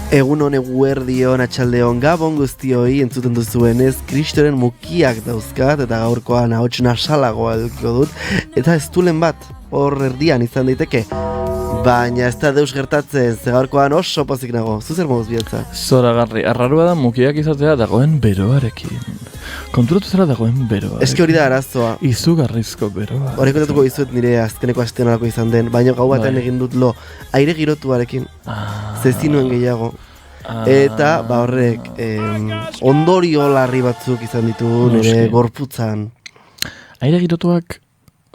Egun hone guerdion, atxaldeon, gabon guztioi entzuten duzuenez, Kristoren mukiak dauzkat eta gaurkoan ahots nasalagoa edukiko dut, eta ez dulen bat, hor erdian izan daiteke. Baina ez da deus gertatzen, ze gaurkoan oso pozik nago, zuzer moduz bieltza? Zoragarri, arrarua da mukiak izatea dagoen beroarekin. Konturatu zara dagoen beroarekin. Eski hori da arazoa. Izugarrizko beroa. Hori kontatuko dizuet nire azkeneko astenolako izan den, baina gau batean egin dut lo, aire girotuarekin, zezinuen gehiago. Eta horrek ondorio larri batzuk izan ditu nire gorputzan. Aire girotuak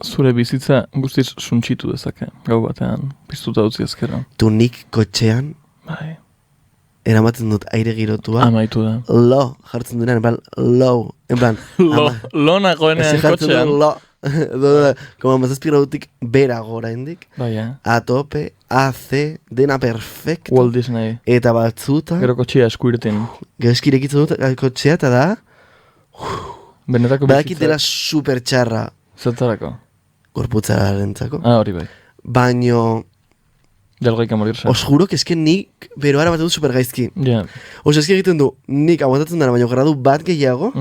zure bizitza guztiz suntxitu dezake, gau batean, piztuta utzi ezkero. Tu nik kotxean, Bai. eramaten dut aire girotua. Amaitu da. Lo, jartzen duenean, en plan, low, en plan. Lo nagoenean kotxean. Lo, como mazazpiradutik bera gora indik. Bai, A tope, AC, dena perfect. Walt Disney. Eta batzuta, Gero kotxea eskuirten. gero dut kotxea eta da, Benetako badakit bizitza. dela super txarra Zertarako? gorputzarentzako. Hori bai. Baino, Del gaika morirse. os juro que eske nik beroara bat dut super gaizki. Ja. Oso eski egiten du, nik aguantatzen dara, baino gradu bat gehiago,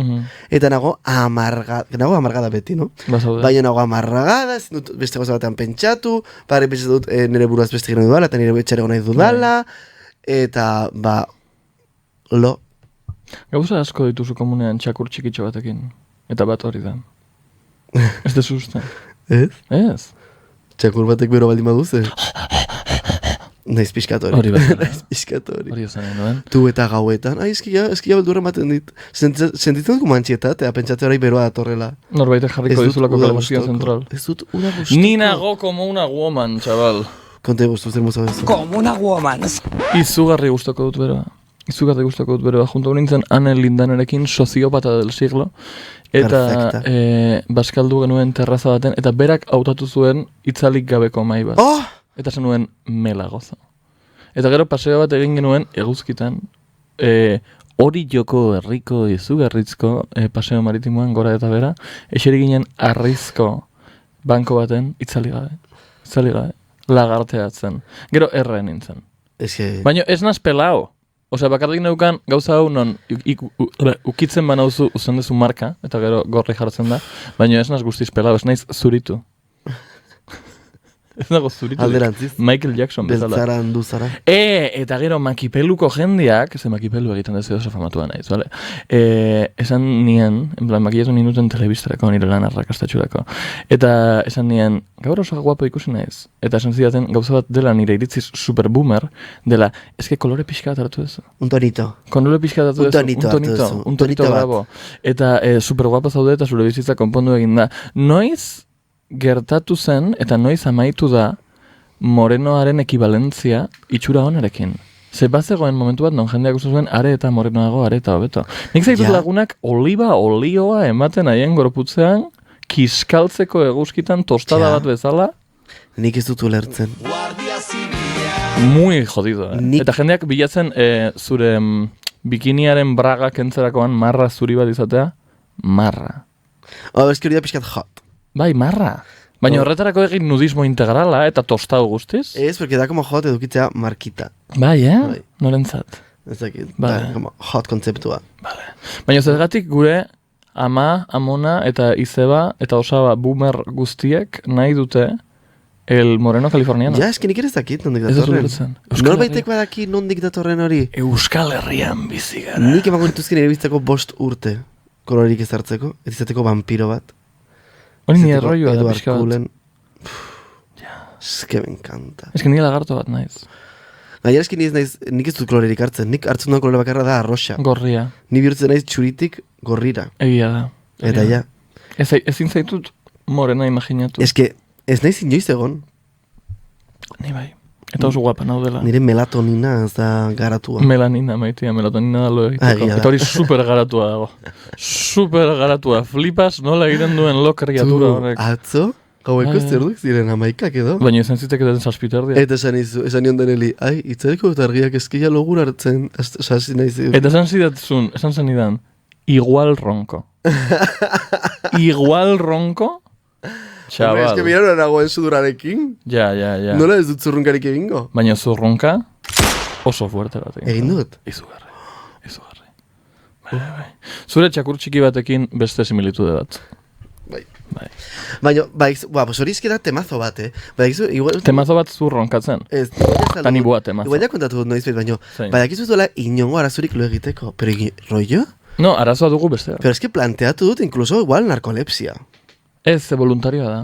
eta nago amargada beti, no? Bazaude. Baina nago amargada, ezin dut beste gauza batean pentsatu, pentsatu dut nire buruaz beste egin nahi dudala, eta nire betxare nahi dudala, eta, lo. Gauza asko dituzu komunean txakur txikitxo batekin. Eta bat hori da. Ez dezu uste. Ez? Ez. Txakur batek bero baldin baduze. Naiz pixkat hori. Hori bat. Naiz pixkat hori. Hori esan nuen. Tu eta gauetan, eskia beldurra ematen dit. Sentitzen dut mantxietatea, pentsate horai beroa datorrela. Norbaitek jarriko dizulako kalabazia zentral. Ez dut una gustoko. Ni nago como una woman, chaval. Konte guztu zer muza bezu. Como una woman. Izugarri gustoko dut beroa. Izugarri gustoko dut beroa. Junto nintzen Anne Lindanarekin soziopata del siglo. Eta baskaldu genuen terraza baten, eta berak hautatu zuen itzalik gabeko mai bat. Oh! Eta zen nuen mela gozo. Eta gero paseo bat egin genuen eguzkitan, hori joko herriko izugarrizko paseo maritimoan gora eta bera, eseri ginen arrizko banko baten itzali gabe, lagarteatzen. Gero erraen nintzen. Baina ez naz pelao. Osea, bakarrik neukan gauza hau non ukitzen banauzu uzen dezu marka, eta gero gorri jartzen da, baina ez naz guztiz pelao, ez naiz zuritu. Ez nago zuritu. Alderantziz. Michael Jackson bezala. Beltzara handu zara. Eta gero makipeluko jendiak, ze makipelu egiten dezu oso famatua naiz, bale? Esan nien, en plan, makillatu ninuten telebistarako, nire lan arrakastatxurako. Eta esan nien, gaur oso guapo ikusi naiz. Eta esan zidaten, gauza bat dela nire iritziz super boomer, dela, eske kolore pixka hartu dezu. Un tonito. Kolore pixka hartu dezu. Un tonito bravo. Eta super guapo zaude eta zure bizitza konpondu egin da. Noiz gertatu zen, eta noiz amaitu da, morenoaren ekibalentzia itxura honarekin. Ze bazegoen momentu bat, non jendeak uste zuen, are eta morenoago, are eta hobeto. Nik zaitut lagunak olioa ematen haien gorputzean, kiskaltzeko eguzkitan tostada bat bezala. Nik ez dut ulertzen. Muy jodido, Eta jendeak bilatzen zure bikiniaren braga kentzerakoan marra zuri bat izatea, marra. Eski hori da pixkat hot. Bai, marra. Baina horretarako egin nudismo integrala eta tostau guztiz? Ez, porque da como hot edukitzea markita. Bai, norentzat. Ez dakit, Vale. como hot kontzeptua. Vale. Baina zergatik gure ama, amona eta izeba eta osaba boomer guztiek nahi dute el moreno californiano. Ja, eski nik ere ez dakit nondik Ez datorren. dut Norbaitek badaki nondik datorren hori. Euskal Herrian bizi gara. Nik emango dituzkin ere biztako 5 urte kolorerik ezartzeko, ez izateko vampiro bat. Hori nire rolloa da Edward pixka bat. Cullen. Eske me encanta. Ez que nire lagarto bat naiz. Gainera eski nik ez dut kolorerik hartzen, nik hartzen duen kolore bakarra da arroxa. Gorria. Ni bihurtzen naiz txuritik gorrira. Egia da. Eta ja. Ezin zaitut morena imaginatu. Eske ez naiz inoiz egon. Ni bai. Eta oso guapa naudela. Nire melatonina ez da garatua. Melanina, maitia, melatonina da lo egiteko. Egia da. Eta hori super garatua dago. Super garatua. Flipas nola egiten duen lo kriatura horrek. Atzo, Gaueko zerduk ziren 11 edo. Baina izan ziteketen 7:30. Eta esan nion deneli, itzareko eta argiak eskila logur hartzen, sasi nahi ziren. Eta esan zenidan, igual ronco. Igual ronco? Txabal. Ez que mira nagoen sudurarekin. Ja. Nola ez dut zurrunkarik egingo? Baina zurrunka oso fuerte bat. Egin dut. Izugarri. Bai. Zure txakur txiki batekin beste similitude bat. Bai. Baina, pues hori izkera temazo bat, igual... Temazo bat zurronkatzen. Ez. Tani boa temazo. Igual ja kontatu dut noiz bet, baina... Zein. Badakizu zuela inongo arazurik lo egiteko. Pero rollo? No, arazoa dugu bestea. Pero es que planteatu dut, incluso igual narkolepsia. Ez, voluntarioa da.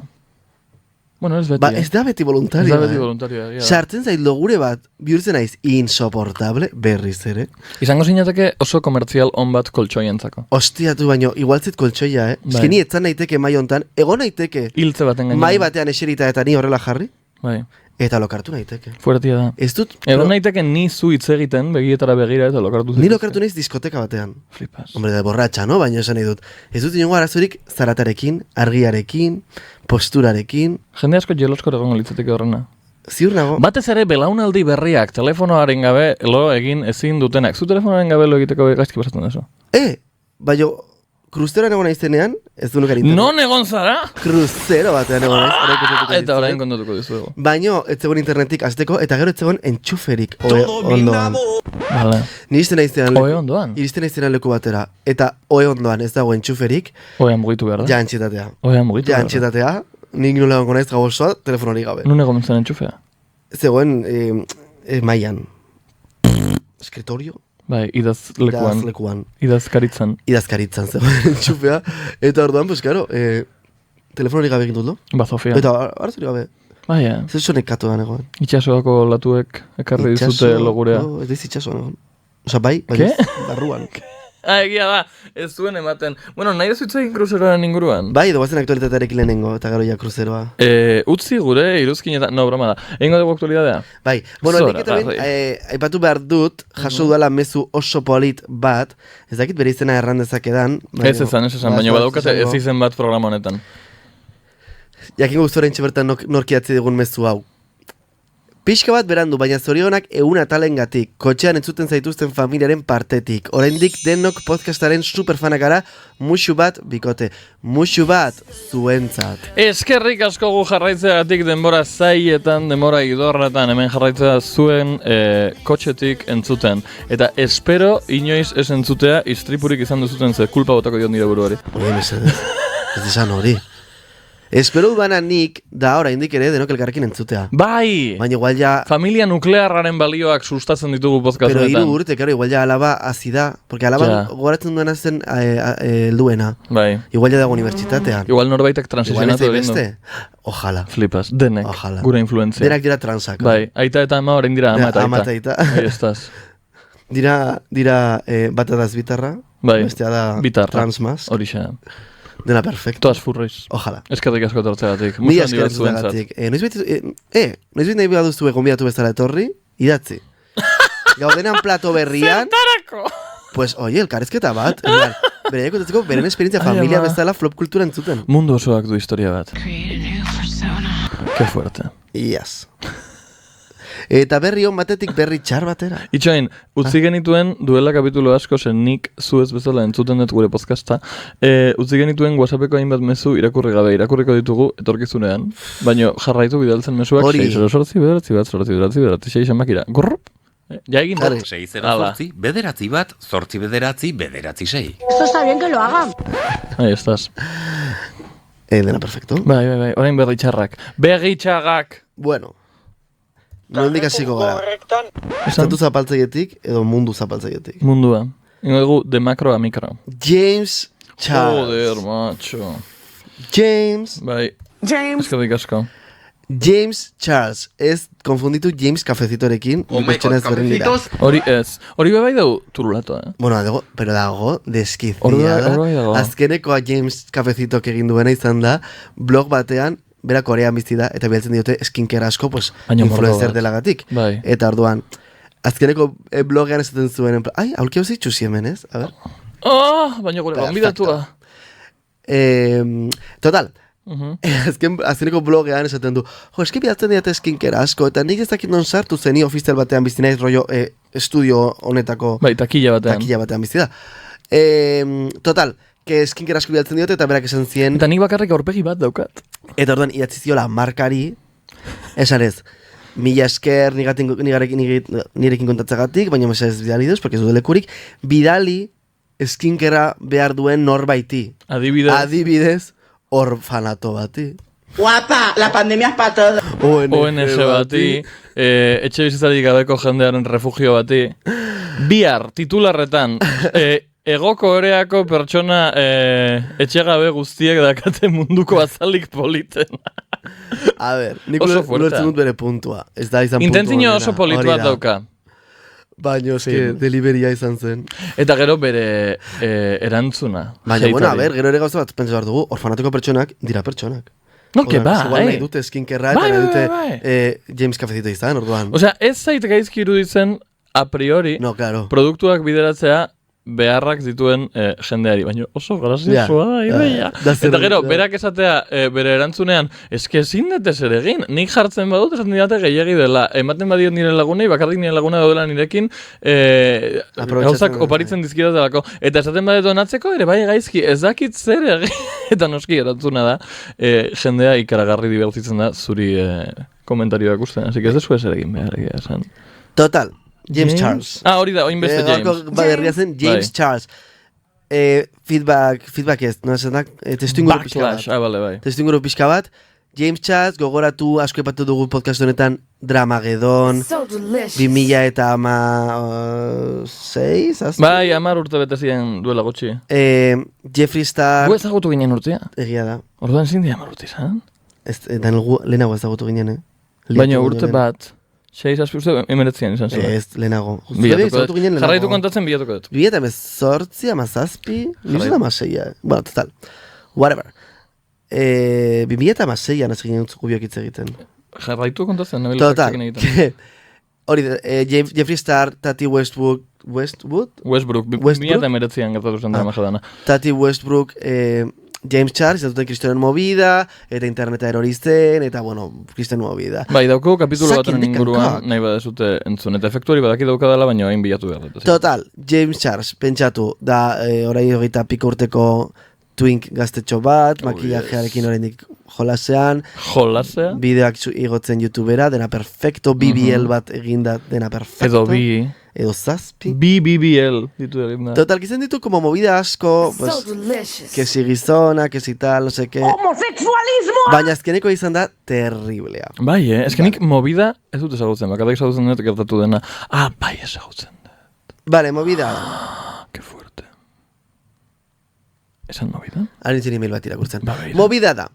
Bueno, ez beti. Ez da beti voluntarioa. Ez da beti voluntarioa. Sartzen zait logure bat, bihurtzen naiz insoportable, berriz ere. Izango zinateke oso komertzial on bat koltsoientzako. Hostiatu baino, igual zit koltsoia, Bai. Eskeni etzan naiteke mai hontan, egon naiteke Hiltze baten gainean. mai batean eserita eta ni horrela jarri, Bai. eta lokartu naiteke. Fuertia da. Ez dut... Egon naiteke ni zu hitz egiten, begietara begira eta lokartu Ni lokartu naiz diskoteka batean. Flipas. Hombre, de borratxa, no? Baina esan nahi dut. Ez dut inongo arazorik zaratarekin, argiarekin, posturarekin. Jende asko jelosko egongo litzateke horrena. Ziur nago. Batez ere belaunaldi berriak telefonoaren gabe lo egin ezin dutenak. Zu telefonoaren gabe lo egiteko gaizki pasatzen dezu. Baina, kruzeroan egon naizenean, ez du nukarik. Non egon zara? Kruzero batean egon naiz. Eta orain kontatuko dizuego. Baina, ez zegoen internetik azteko, eta gero ez zegoen entxuferik ondoan. Vale. Ni iristen naizenean Oe ondoan? Iristen naizenean leku batera. Eta oe ondoan ez dago entxuferik, Oean mugitu behar da? ja antxetatea. Oean mugitu Ja behar da? antxetatea, nik nola gongo naiz gau osoa, telefonori gabe. Nun egon zen entxufea? Zegoen mailan. Eskritorio? Bai, idazlekuan. Idazlekuan. Idazkaritzan. Idazkaritzan zegoen entxufea. Eta orduan, pues, claro, telefonori gabe egin dut, no? Ba, Sofia. Eta hartzuri gabe. Bai, Zer sonekatu da negoen. Itxasoako latuek ekarri dizute logurea. Ez diz itxasoan negoen. Osa, bai, Ke? barruan. Egia da, ez zuen ematen. Bueno, nahi ez egin kruzeroaren inguruan. Bai, doazen aktualitatearekin lehenengo, eta gero ja kruzeroa. Utzi gure iruzkin eta... No, broma da. Egingo dugu aktualidadea? Bai, bueno, Zora, nik eta ben, garri. aipatu behar dut, jaso dudala mezu oso polit bat, ez dakit bere izena erran dezakedan. Ez esan, baina badaukate ez izen bat programa honetan. Jakingo guztora bertan norkiatzi dugun mezu hau. Pixka bat berandu, baina zorionak talengatik, kotxean entzuten zaituzten familiaren partetik. Oraindik denok podcastaren superfanak gara, musu bat bikote. Musu bat zuentzat. Eskerrik asko gu jarraitzeagatik denbora zaietan, denbora idorretan, hemen jarraitzea zuen kotxetik entzuten. Eta espero inoiz ez entzutea istripurik izan duzuten ze kulpa botako dion nire buruari. Oye, mesedez, ez desan hori. Espero dudana nik, da oraindik ere denok elkarrekin entzutea. Bai! Baina igual ja... Familia nuklearraren balioak sustatzen ditugu Pero podcastetan. 3 urte, claro, igual ja alaba hasi da. Porque alaba Ja. gogoratzen duena zen helduena. Bai. Igual ja dago unibertsitatean. Igual norbaitek Igual ez transizionatu egin du. beste. Ojalá. Flipas, denek, Ojalá. gure influentzia. Denak dira transak. Bai, aita eta ama orain dira ama eta Ama aita. eta aita. Ahí estás. Dira bata da bitarra, Bai, bestea da bitarra. transmaz. Horixe. Dena perfecto. Toaz furriz. Ojalá. Eskerrik asko tortzeagatik. Mila Musu handi bat esker zuentzat. zuzagatik. Noiz nahi baduzu gonbidatu bezala etorri, idatzi. Gaudenan plato berrian, Zertarako! pues, oye, elkarrezketa bat. Bere kontatzeko, beren esperientzia Ai, familia ama. bezala flop kultura entzuten. Mundu osoak du historia bat. Ke fuerte. Iaz. Eta berri hon batetik berri txar batera. Itxoin, utzi genituen duela kapitulo asko zen nik zu ez bezala entzuten dut gure podcasta. Utzi genituen WhatsAppeko hainbat mezu irakurri gabe, irakurriko ditugu etorkizunean. Baina jarraitu bidaltzen mezuak Hori. 6 bederatzi bat, 6 zenbakira. Gorrup! Ja egin Jarri. dut. 608, bederatzi bat, 8 bederatzi, bederatzi 6. Esto está bien que lo hagan. Ahí estás. Dena perfecto. Bai, orain berri txarrak. Berri txarrak! Bueno. Nondik hasiko gara. Esan Estatu zapaltzaietik edo mundu zapaltzaietik. mundua. Ingo dugu de macro a micro. James Charles. Joder, macho. James Eskerrik asko. James Charles. Ez konfunditu James kafezitorekin. Pertsona ezberdin dira. Hori ez. Hori bebai dugu turulato, Bueno, pero dago deskizia Hori dago. Azkenekoa James kafezitok egin duena izan da, blog batean, bera Korean bizi da, eta bialtzen diote skincare asko, pues, Baina mordo influencer bat. delagatik. Bai. Eta orduan, azkeneko blogean esaten zuen, en plan, ai, aulki hau zeitxuzi hemen, ez? A ver. Baina gure Perfecto. gonbidatua. Total, azkeneko blogean esaten du, eski bidaltzen diate skinkera asko, eta nik ez dakit non sartu zeni ofizial batean bizi naiz rollo estudio honetako Bai, takila batean bizi da. Total, que skinkera asko bidaltzen diote, eta berak esan zien... Eta nik bakarrik aurpegi bat daukat. Eta orduan, idatzi ziola markari, esan ez, mila esker nirekin kontatzagatik, baina mesa ez bidali duz, porque ez du lekurik, bidali skinkera behar duen norbaiti. Adibidez, orfanato bati. Guapa, la pandemia es para todos. ONG bati, etxe bizitzarik gabeko jendearen refugio bati. Bihar, titularretan, Egoko Koreako pertsona etxegabe guztiek dakate munduko azalik politen. A ber, nik ulertzen dut bere puntua. Ez da izan puntua. Intentzio oso polit bat dauka. Baina, eske, deliberia izan zen. Eta gero bere erantzuna. Baina, bueno, a ber, gero ere gauza bat pentsa behar dugu, orfanateko pertsonak dira pertsonak. No, que ba, igual nahi dute skinkerra eta nahi dute James Cafecito izan, orduan. Osea, ez zait gaizki iruditzen a priori produktuak bideratzea beharrak zituen jendeari, baina oso graziosua da ideia. Eta gero, berak esatea bere erantzunean, eske ezin dute zer egin, nik jartzen badut esaten didate gehiagi dela, ematen badiot nire lagunei, bakarrik nire laguna daudela nirekin, gauzak oparitzen dizkidatelako. Eta esaten badut donatzeko ere, bai gaizki, ez dakit zer egin, eta noski erantzuna da, jendea ikaragarri divertitzen da zuri komentarioak usten, así que ez desu zer egin behar egia esan. Total. James Charles. Hori da, oinbeste James. James Charles. Feedback ez, no esanak, testuinguru pixka bat. Bai. Testuinguru pixka bat. James Charles, gogoratu asko epatu dugu podcast honetan Dramagedon, 2000 eta 6? Bai, 10 urte bete ziren duela gutxi. Jeffree Star... Gu ezagutu ginen urtea? Egia da. Orduan zin di 10 urte izan? Daniel gu lehenago ezagutu ginen, Baina urte bat... 6 uste emeretzian izan zuen. Ez, lehenago. Jarraitu kontatzen bilatuko dut. 2018, 17, nire da maseia. Bueno, total. Whatever. 2016an ez ginen utzuko biokitz egiten. Jarraitu kontatzen, total. Hori, Jeffree Star, Tati Westbrook, 2019an gertatu zen drama jadana. Tati Westbrook, James Charles, izatuten Kristoren movida, eta interneta erorizten, eta, bueno, Kristoren movida. Bai, dauko kapitulo baten inguruan nahi badezute entzun, eta efektuari badaki daukadala, baina hain bilatu behar dut. Total, James Charles, pentsatu, da, orain hogeita piko urteko twink gaztetxo bat, makillajearekin oraindik jolasean. Jolasean? Bideoak igotzen YouTubera, dena perfecto, BBL bat eginda, dena perfecto. Edo zazpi. BBL ditu egin da. Total, gizien ditu como movida asko, pues, que si gizona, que si tal, no sé qué. ¡Homosexualismo! Baina azkeneko izan da terriblea. Bai, ezkenik movida ez dut ezagutzen, bakarrik ezagutzen dut gertatu dena. Bai, ezagutzen dut. Vale, movida. Que fuerte. ¿Esan movida? Harin zin email bat irakurtzen. Movida da.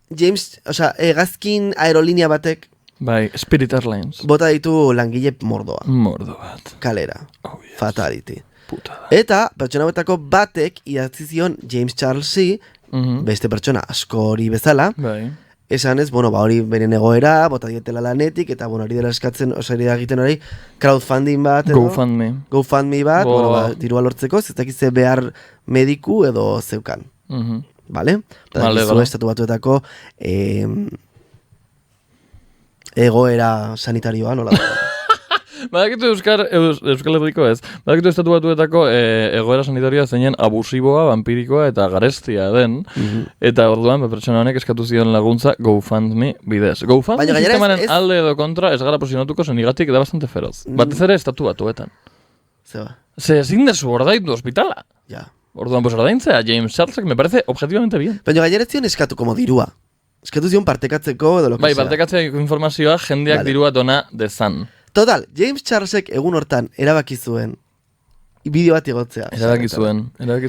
James, hegazkin aerolinea batek bai, Spirit Airlines. Bota ditu langile mordoa. Mordo bat. Kalera. Yes. Fatality. Puta da. Eta pertsona betako batek idatzi zion James Charlesi, beste pertsona askori bezala, bai. Esan ez, bueno, hori beren egoera, bota dietela lanetik, eta hori dela eskatzen, hori da egiten hori, crowdfunding bat, edo? GoFundMe bat, dirua lortzeko, ez dakize behar mediku edo zeukan. Vale? Vale. Estatu batuetako egoera sanitarioa, nola da? Badakitu Euskal Herriko ez. Badakitu estatu batuetako egoera sanitarioa zeinen abusiboa, vampirikoa eta garestia den. Eta orduan, pertsona honek eskatu zion laguntza GoFundMe bidez. GoFundMe sistemaren alde edo kontra ez gara posionatuko zenigatik da bastante feroz. Batez ere estatu batuetan. Zeba. Ze ezin dezu ordaitu hospitala. Ja. Orduan, pues ordaintzea, James Charlesek me parece objetivamente bien. Baina gaineretzion eskatu como dirua. Eskatu zion partekatzeko edo lo que sea. Bai, partekatzeko informazioa jendeak dirua dona dezan. Total, James Charlesek egun hortan erabaki zuen bideo bat igotzea. Erabaki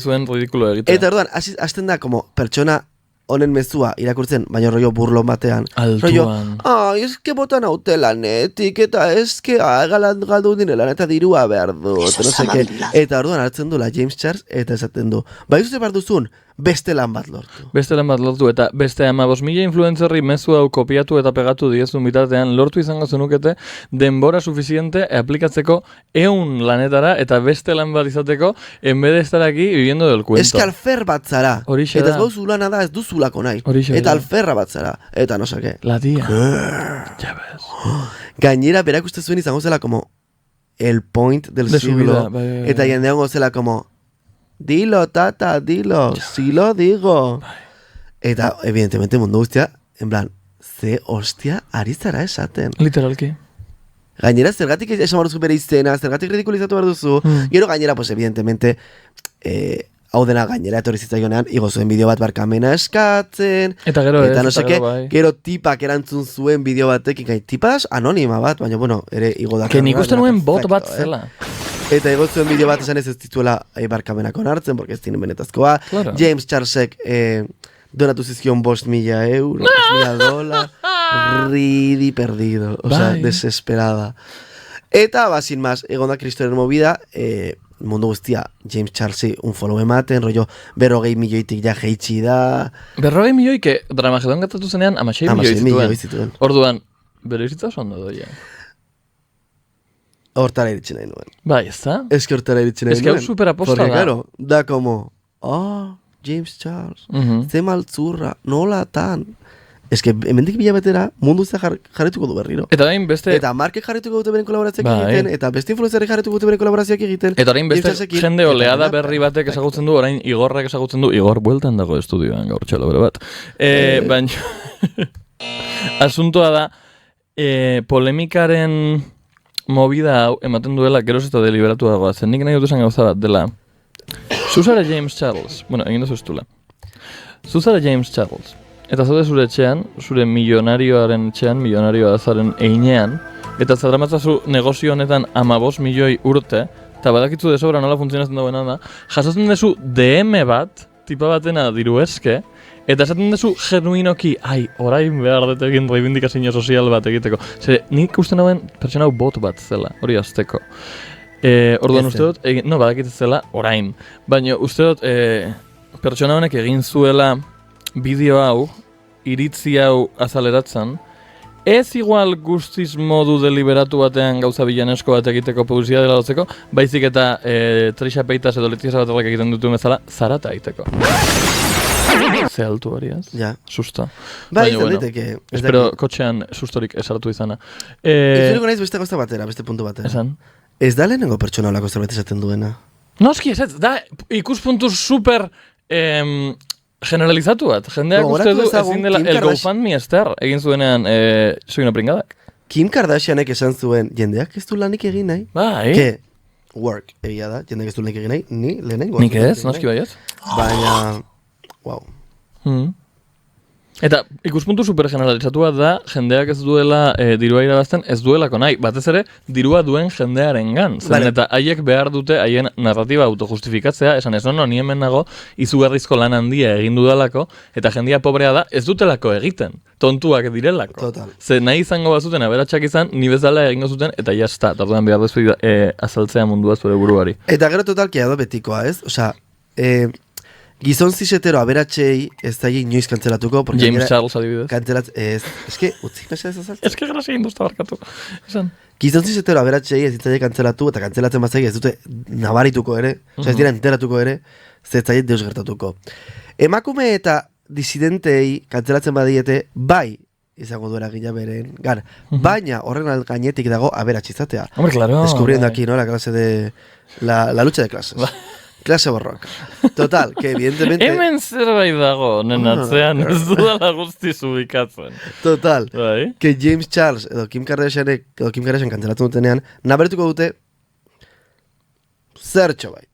zuen ridikulo egitea. Eta orduan, hasten da como pertsona honen mezua irakurtzen, baina rollo burlon batean. Altuan. Es que botan haute lanetik, eta es que galdu dinelan, eta dirua behar dut, no sé qué. Eta orduan hartzen dula James Charles, eta esaten du. Bai, zute behar duzun, beste lan bat lortu. Beste lan bat lortu, eta beste 15.000 influencerri mezu hau kopiatu eta pegatu diezun bitartean lortu izango zenukete denbora suficiente aplikatzeko 100 lanetara eta beste lan bat izateko en vez de estar aquí viviendo del cuento. Eske alfer bat zara. Horixe Eta da. ez gauzu lana da ez duzulako nahi. Horixe Eta da. alferra bat zara. Eta no sake. La tía. Ya ves. Gainera, berak uste zuen izango zela como el point del De su siglo. vida, bai. Eta jendeango zela como dilo, tata, dilo, si lo digo. Eta, evidentemente, mundu guztia, en plan, ze hostia ari zara esaten. Literalki. Gainera, zergatik esan behar duzu bere izena, zergatik ridikulizatu behar duzu. Gero gainera, pues, evidentemente, hau dena gainera etorri zitzaionean, igo zuen bideo bat barkamena eskatzen. Eta gero ez, eta no eta seke, gero bai. gero tipak erantzun zuen bideo batekin, gai, tipas anonima bat, baina, bueno, ere igo da. Que nik uste nuen bot bat zela. Eta igo zuen bideo bat esan ez dituela barkamenak onartzen, porque ez tienen benetazkoa. Claro. James Charlesek donatu zizkion €5.000, $5.000, ridi perdido, o sea, Bai. desesperada. Eta, sin más, egon da Kristoren movida, mundu guztia, James Charlesi un follow ematen, rollo 40 milioitik ja jeitsi da. 40 milioi, que Dramagedon gatatu zenean 16 16 milioi milioi zituen. zituen. Orduan, bere bizitza oso ondo doia. Hortara iritsi nahi nuen. Bai, ez da? Ez que hortara iritsi nahi Es que hau nuen. superaposta Porque, da. claro, da como, James Charles, ze maltzurra, nolatan. Ez que, hemendik bilabetera, mundu ze jarretuko du berriro. Eta orain beste... Eta markek jarretuko dute beren kolaborazioak Bai. egiten, eta beste influencerrek jarretuko dute beren kolaborazioak egiten. Eta orain beste James Charlesekin, jende oleada eta berri batek ezagutzen du, orain Igorrak ezagutzen du, Igor bueltan dago estudioan gaur txalo bere bat. Baina, asuntoa da, polemikaren movida hau ematen duela geroz eta deliberatu dagoa. Zen nik nahi dut esan gauza bat dela. Zuzara James Charles, bueno, egin duzu estula. Zuzara James Charles, eta zaude zure etxean, zure milionarioaren etxean, milionarioa azaren einean, eta zadramatzazu negozio honetan 15 milioi urte, eta badakitzu de sobra nola funtzionatzen dagoena da, jasotzen dezu DM bat, tipa batena diru eske, eta esaten dezu genuinoki, orain behar dut egin reivindikazio sozial bat egiteko. Zer, nik uste nauen pertsona hau bot bat zela, hori azteko. Orduan uste dut, badakit zela orain. Baina uste dut, pertsona honek egin zuela bideo hau, iritzi hau azaleratzen, ez igual guztiz modu deliberatu batean gauza bilanesko bat egiteko publizia dela dotzeko, baizik eta Trisha Paytas edo Letizia Sabaterrek egiten duten bezala, zarata egiteko. Ze altu hori ez? Ja. Susta. Bai, Baina, izan daiteke. espero kotxean sustorik esartu izana. Izuriko naiz beste gauza batera, beste puntu batera. Esan? Ez da lehenengo pertsona olako zerbait esaten duena. Noski ez, da ikuspuntu super generalizatu bat. Jendeak Gogoratu uste du dezagun, ezin dela Kim el Kardashian- GoFundMe ester egin zuenean soy una pringadak. Kim Kardashianek esan zuen, jendeak ez du lanik egin nahi. Bai. Que, work, egia da, jendeak ez du lanik egin nahi, ni lehenengo. Nik ez, noski baiez. Baina, wow. Eta ikuspuntu super generalizatua da jendeak ez duela dirua irabazten ez duelako nahi. Batez ere, dirua duen jendearengan. Zen Vale. eta haiek behar dute haien narratiba autojustifikatzea, esan ez ni hemen nago, izugarrizko lan handia egin dudalako, eta jendia pobrea da ez dutelako egiten. Tontuak direlako. Total. Ze nahi izango bazuten aberatsak izan, ni bezala egingo zuten, eta jazta. Tarduan behar duzu azaltzea mundua zure buruari. Eta gero totalki da betikoa, ez? Osea, gizon zisetero aberatxei ez da inoiz kantzelatuko. porque James gainera Charles adibidez. Ez que, utzi mesedez azaltzen. Ez que grazia induzta barkatu. Esan. Gizon zizetero aberatxei ez ditzaile kantzelatu, eta kantzelatzen bazai ez dute nabarituko ere, osea ez dira enteratuko ere, zetzaile deus gertatuko. Emakume eta disidentei kantzelatzen badiete, bai izango duera gila beren, baina horren gainetik dago aberatx izatea. Hombre, claro. Descubriendo aquí, ¿no? La clase de... La lucha de clases. Clase borroka. Total, que evidentemente... Hemen zerbait dago, nenatzean, ez dudala guztiz ubikatzen. Total, Bai. que James Charles edo Kim Kardashian kantzelatzen dutenean, nabarituko dute zertxo bait.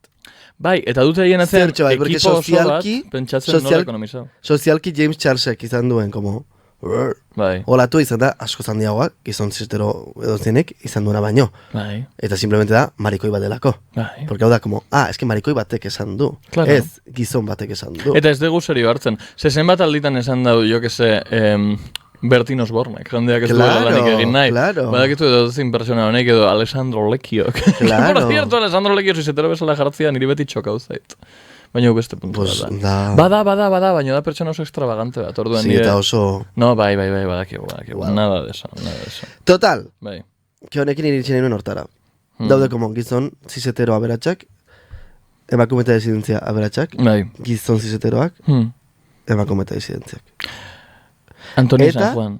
Bai, eta dute haien atzean Zertxo bai, porque ekipo oso bat sozialki- pentsatzen nola ekonomizau. Sozialki James Charlesek izan duen, como... Bai, Olatu izan da, asko zandiagoak, gizon zizetero edo zenek izan duena baino. bai, Eta simplemente da, marikoi bat delako. bai. Porque hau da, como, eske marikoi batek esan du. Claro. Ez, gizon batek esan du. Eta ez dugu serio hartzen. Ze zenbat alditan esan dau, jo que se, Bertin Osbornek, jendeak ez duela Claro, lanik egin nahi. claro. Badakitu edo zein persona honek edo Alessandro Lecchiok. Claro. Por cierto, Alessandro Lecchio zizetero bezala jartzia niri beti txokau zait. Baina beste puntu Pues, bat da. Bada, baina da pertsona oso extravagante bat. Orduan Sí, eta oso... No, bai, badakigu. Wow. Nada de eso. Total, Bai. que honekin iritsi nahi nuen hortara. Daude como gizon zizetero aberatsak, emakume eta disidentzia aberatsak, Bai. gizon zizeteroak, emakume eta disidentziak. Antonio Eta- San Juan.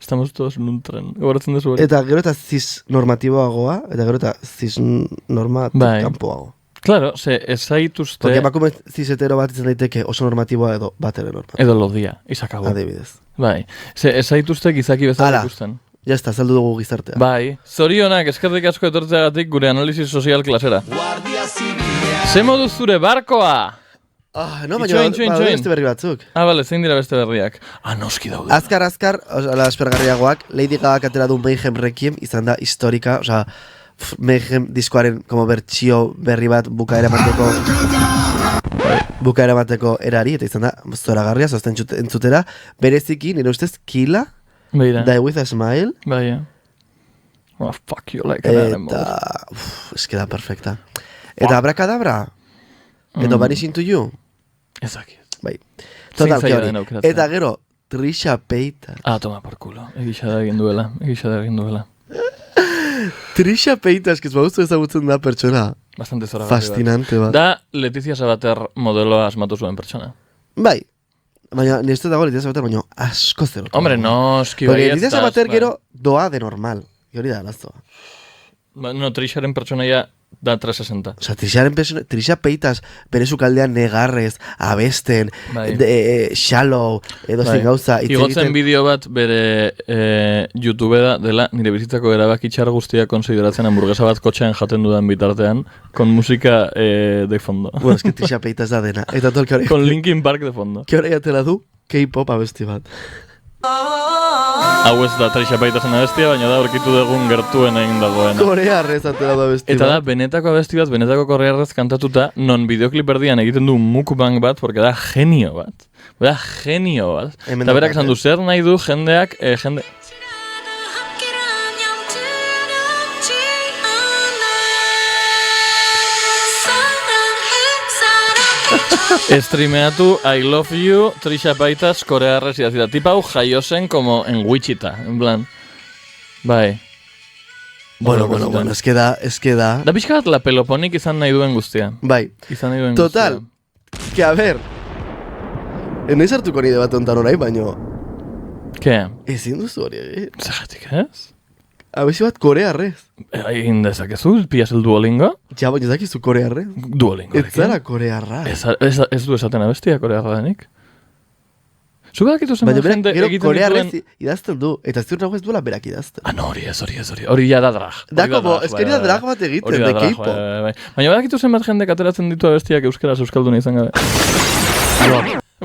Estamos todos en un tren. Goratzen dezu hori? Eta gero eta cis normatiboagoa, eta gero eta cis normatik Bai. kanpoago. Claro, ez zaituzte... Porque emakume zizetero bat izan daiteke oso normatiboa edo bat ere normatiboa. Edo lodia, izakabo. Adibidez. Bai. Ez zaituzte gizaki bezala Hala. ikusten. Ja está, saldu dugu gizartea. Bai. Zorionak, eskerrik asko etortzeagatik gure analisis sozial klasera. Ze modu zure barkoa? No, baina Itxoin. beste berri batzuk. Bale, zein dira beste berriak? Noski daude. Azkar, ala aspergarriagoak, Lady Gaga atera du Mayhem Requiem, izan da historika, osea, Mayhem diskoaren como bertsio berri bat bukaera bateko erari, eta izan da zoragarria, zozten entzutera, bereziki, nire ustez, Killa, Beira. Die With a Smile, Bai, Oh, fuck you like an animal. eta, eske da perfecta. Eta Abracadabra, edo Vanish Into You, Ezakit. bai. Total, zaila que den hori. aukeratzea. Eta gero, Trisha Paytas. Toma por culo. Egisa da egin duela. Trisha Paytas, que ez bauztu ezagutzen da pertsona. Bastante zora. Fascinante bat. Da Letizia Sabater modeloa asmatu zuen pertsona. Bai. Baina, nire dago Letizia Sabater, baina asko zero. Hombre, noski Porque baietz. Letizia Sabater gero doa de normal. Hori da, arazoa. No, Trisharen pertsonaia da 360. Osa, Trisha Paytas, bere sukaldean negarrez, abesten, Bai. shallow, edo zein gauza. hitz Igotzen egiten- bideo bat bere YouTube dela nire bizitzako erabakitxar guztia konsideratzen hamburguesa bat kotxean jaten dudan bitartean, con música de fondo. Bueno, es que Trisha Paytas da dena. Eta tol, que Con Linkin Park de fondo. hori atera du, K-pop abesti bat. Hau ez da Trisha Paytasen abestia, baina da aurkitu dugun gertuen egin dagoena. Korearrez atera du abesti Eta da, bat. benetako abesti bat, benetako korearrez kantatuta, non bideoklip erdian egiten du mukbang bat, porque da genio bat. Hemen Eta berak daukat, esan du, zer nahi du jendeak, streameatu I Love You, Trisha Paytas, korearrez idazita. Tipa hau jaio zen como en Wichita, en plan. Bai. Bueno, es que da. Da pixka bat la peloponik izan nahi duen guztia. Bai. Izan nahi duen Total, guztia. que a ver, enaiz hartuko nide bat ontan orai, baino, Ke? ezin duzu hori egin. Zergatik ez? Abesi bat korearrez. Egin dezakezu, pillas el Duolingo? Ja, baina dakizu korearrez. Duolingo. Ez zara korearra. Ez du esaten abestia korearra denik? Zuga dakitu zen Baina jende berak gero egiten korearrez dituen... idazten du, eta ziur nago ez duela berak idazten. No, hori ez. Hori ja da drag. Da, como, es que da drag bat egiten, Hori da de drag, K-pop. bai. Baina badakitu zen bat jendek ateratzen ditu abestiak euskaraz euskalduna izan gabe.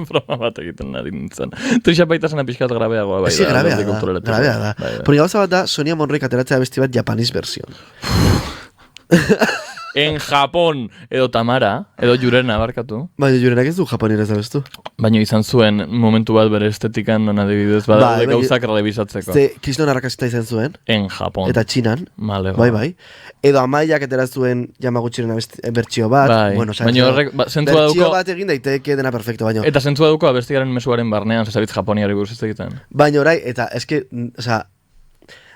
Broma bat egiten nari nintzen. Trisha Paytasena pixkat grabeagoa bai. Sí, grabea alderdi da, kulturaletik. grabea da. Bai, bai. Porque gauza bat da, Sonia Monroik ateratzea abesti bat Japanese version. En Japón, edo Tamara, edo Jurena barkatu. Baina jurenak ez du japonieraz abestu. Baina izan zuen momentu bat bere estetikan non adibidez badaude Bai, gauzak revisatzeko. Ze, Kriston arrakasita izan zuen, En Japón. eta Txinan, Male, bai. Edo Amaiak atera zuen Yamaguchiren bertsio bat. Bai, Bueno, baina horrek zentzua bertsio dauko... bat egin daiteke dena perfecto, baina. Eta zentzua dauko abestigaren mesuaren barnean, zezabitz Japoniari buruz ez egiten. Baina orai, eta eske, osea,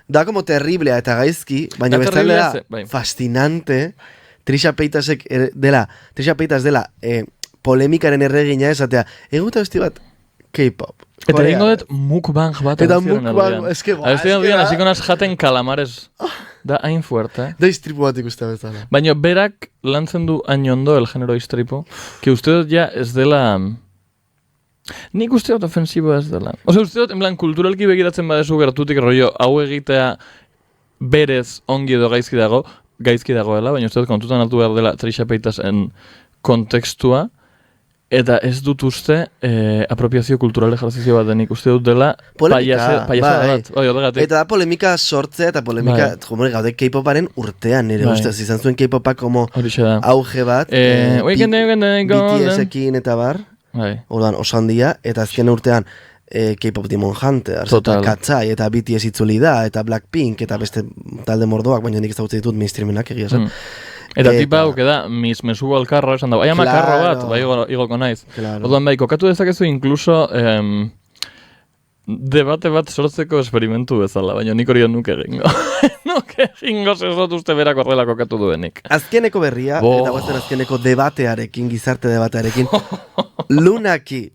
da como terriblea eta gaizki, baina Da bestalde terriblea, da bai. fascinante, Trisha Paytas dela polemikaren erregina esatea, eguta besti bat K-pop. Eta Korea. egingo dut mukbang bat Eta abestiaren mukbang, aldean. eske guau, Abestiaren eske aldean da. hasiko naz jaten kalamares. Da hain fuerte. Da istripu bat ikuste bezala. Baina berak lantzen du hain ondo el genero istripu, que uste dut ja ez dela... Nik uste dut ofensiboa ez dela. Ose, uste dut, en plan, kulturalki begiratzen badezu gertutik rollo, hau egitea berez ongi edo gaizki dagoela, baina uste dut kontutan hartu behar dela Trisha Paytasen kontekstua, eta ez dut uste apropiazio kultural ejerzizio bat denik, uste dut dela Polemika, paiasada bai. bat. Oi, horregatik. Eta da polemika sortzea eta polemika, jomore, gaude K-poparen urtean, nire Bai. ustez, izan zuen K-popak como Horixe da. auge bat, BTS-ekin eta bar, Bai. orduan oso handia, eta azken urtean K-pop Demon Hunters, Total. eta Katsai, eta BTS itzuli da, eta Blackpink, eta beste talde mordoak, baina nik ezagutzen ditut mainstreamenak egia esan. Eta tipa hau da, me subo al carro, esan dago, ama karro bat, bai igoko naiz. Claro. Orduan bai, kokatu dezakezu inkluso debate bat sortzeko esperimentu bezala, baina nik hori nuke egingo. Nuke egingo zezot uste berak horrela kokatu duenik. Azkeneko berria, eta guazen azkeneko debatearekin, gizarte debatearekin, Lunaki.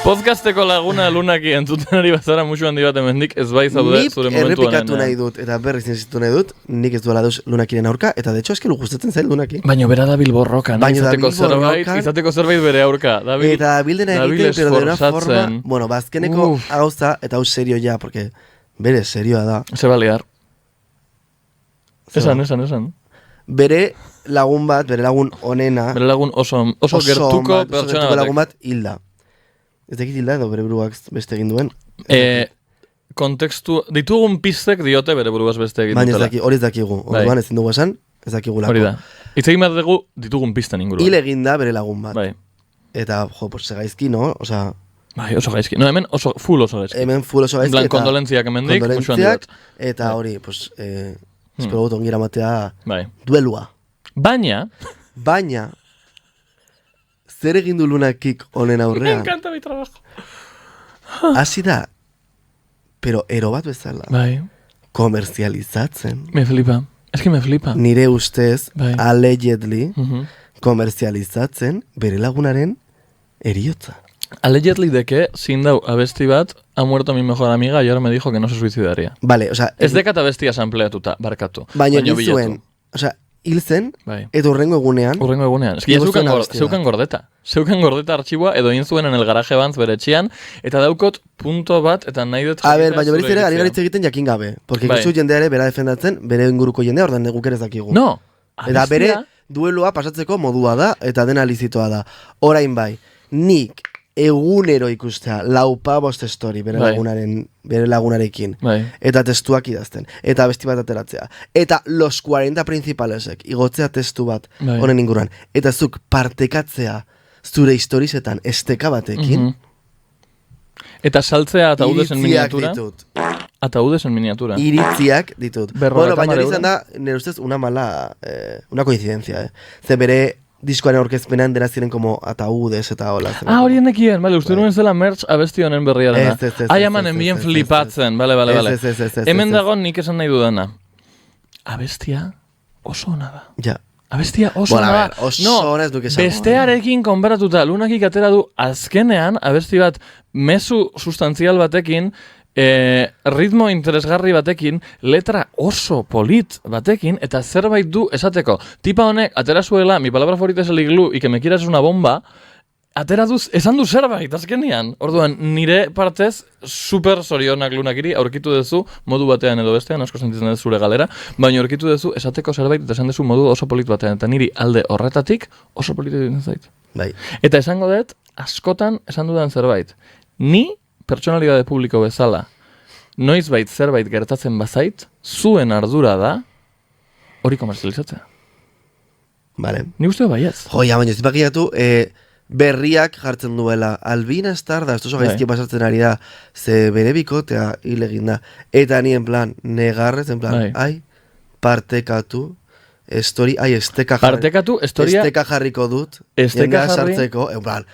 Podcasteko laguna Lunaki entzuten ari bazara musu handi bat emendik, ez bai zaude zure momentu Nik errepikatu nahi dut, eta berriz insistu nahi dut, nik ez duela deus Lunakiren aurka, eta de hecho eskelu gustatzen zail Lunaki. Baina bera da bilborrokan, izateko zerbait bere aurka. Eta bildena egiten, pero de una forma, bueno, bazkeneko gauza, eta hau serio ja, porque bere serioa da. Se balear. Esan. Bere lagun bat, bere lagun onena. Bere lagun oso gertuko pertsona batek. Lagun bat hilda. Ez dakit hilda edo bere buruak beste egin duen. Kontekstu, ditugun pistek diote bere buruaz beste egin dutela. Baina hori ez dakigu. Orduan ezin dugu esan, ez dakigulako. Hori da. Itzegin bat dugu ditugun pisten inguruan. Hil egin da bere lagun bat. Bai. Eta, pues segaizki, no? Osea... Bai, oso gaizki. No, hemen full oso gaizki. Hemen full oso gaizki. En plan, kondolentziak hemendik, musu handi bat. Eta hori, pues, espero gut ongira matea duelua. Baina, zer egin du Lunakik honen aurrean? Me encanta mi trabajo. Hasi da, pero ero bat bezala. Bai. Komerzializatzen. Me flipa. Es que me flipa. Nire ustez, allegedly, komerzializatzen bere lagunaren eriotza. Allegedly deke, zin dau abesti bat, ha muerto mi mejor amiga y ahora me dijo que no se suicidaria. Vale, o sea... Ez dekat abestia sampleatuta, barkatu. Baina zuen, o sea, hil zen, edo urrengo egunean... Ez que zeukan gordeta. Zeukan gordeta artxiboa, edo egin zuen en el garaje bantz bere etxean, eta daukot punto bat, eta nahi dut... A ber, baina beriz ere, ari garitz egiten jakin gabe. Porque ikustu jendeare bera defendatzen, bere inguruko jendea, ordan guk ere dakigu. No! Eta bere duelua pasatzeko modua da, eta dena lizitoa da. Orain bai, nik egunero ikustea, laupabost story bere lagunarekin, eta testuak idazten, eta besti bat ateratzea, eta los 40 principalesek igotzea testu bat honen inguruan, eta zuk partekatzea zure historizetan esteka batekin, eta saltzea ataudesen miniatura, ataudesen miniatura. Iritziak ditut. Bueno, baina izan da, nire ustez, una coincidencia, Ze bere diskoaren aurkezpenan dena ziren como ataudes eta hola. Hori nekien, bale, uste nuen zela merch abesti honen berria dena. Aiaman enbien flipatzen, bale. Hemen dago nik esan nahi dudana. Abestia oso ona da. Ja. Abestia oso ona da. Oso ona ez duke esango. Bestearekin konparatuta, Lunakik atera du azkenean, abesti bat mezu sustantzial batekin, ritmo interesgarri batekin, letra oso polit batekin, eta zerbait du esateko. Tipa honek, atera zuela, mi palabra favorita es el iglu, y que me quieras una bomba, atera duz, esan du zerbait, azkenean. Orduan, nire partez, super zorionak Lunakiri, aurkitu duzu, modu batean edo bestean, asko sentitzen dut zure galera, baina aurkitu duzu, esateko zerbait, eta esan duzu modu oso polit batean, eta niri alde horretatik, oso polit egin zait. Bai. Eta esango dut, askotan esan dudan zerbait. Ni, pertsonalidade publiko bezala, noizbait zerbait gertatzen bazait, zuen ardura da, hori komerzializatzea. Vale. Ni uste baiez. Joia, baina ez bakiatu, berriak jartzen duela. Albina Stardust, oso gaizki pasatzen ari da, ze bere bikotea hil egin da. Eta ni en plan, negarrez, en plan, partekatu, esteka jarriko dut, jendea sartzeko, en plan,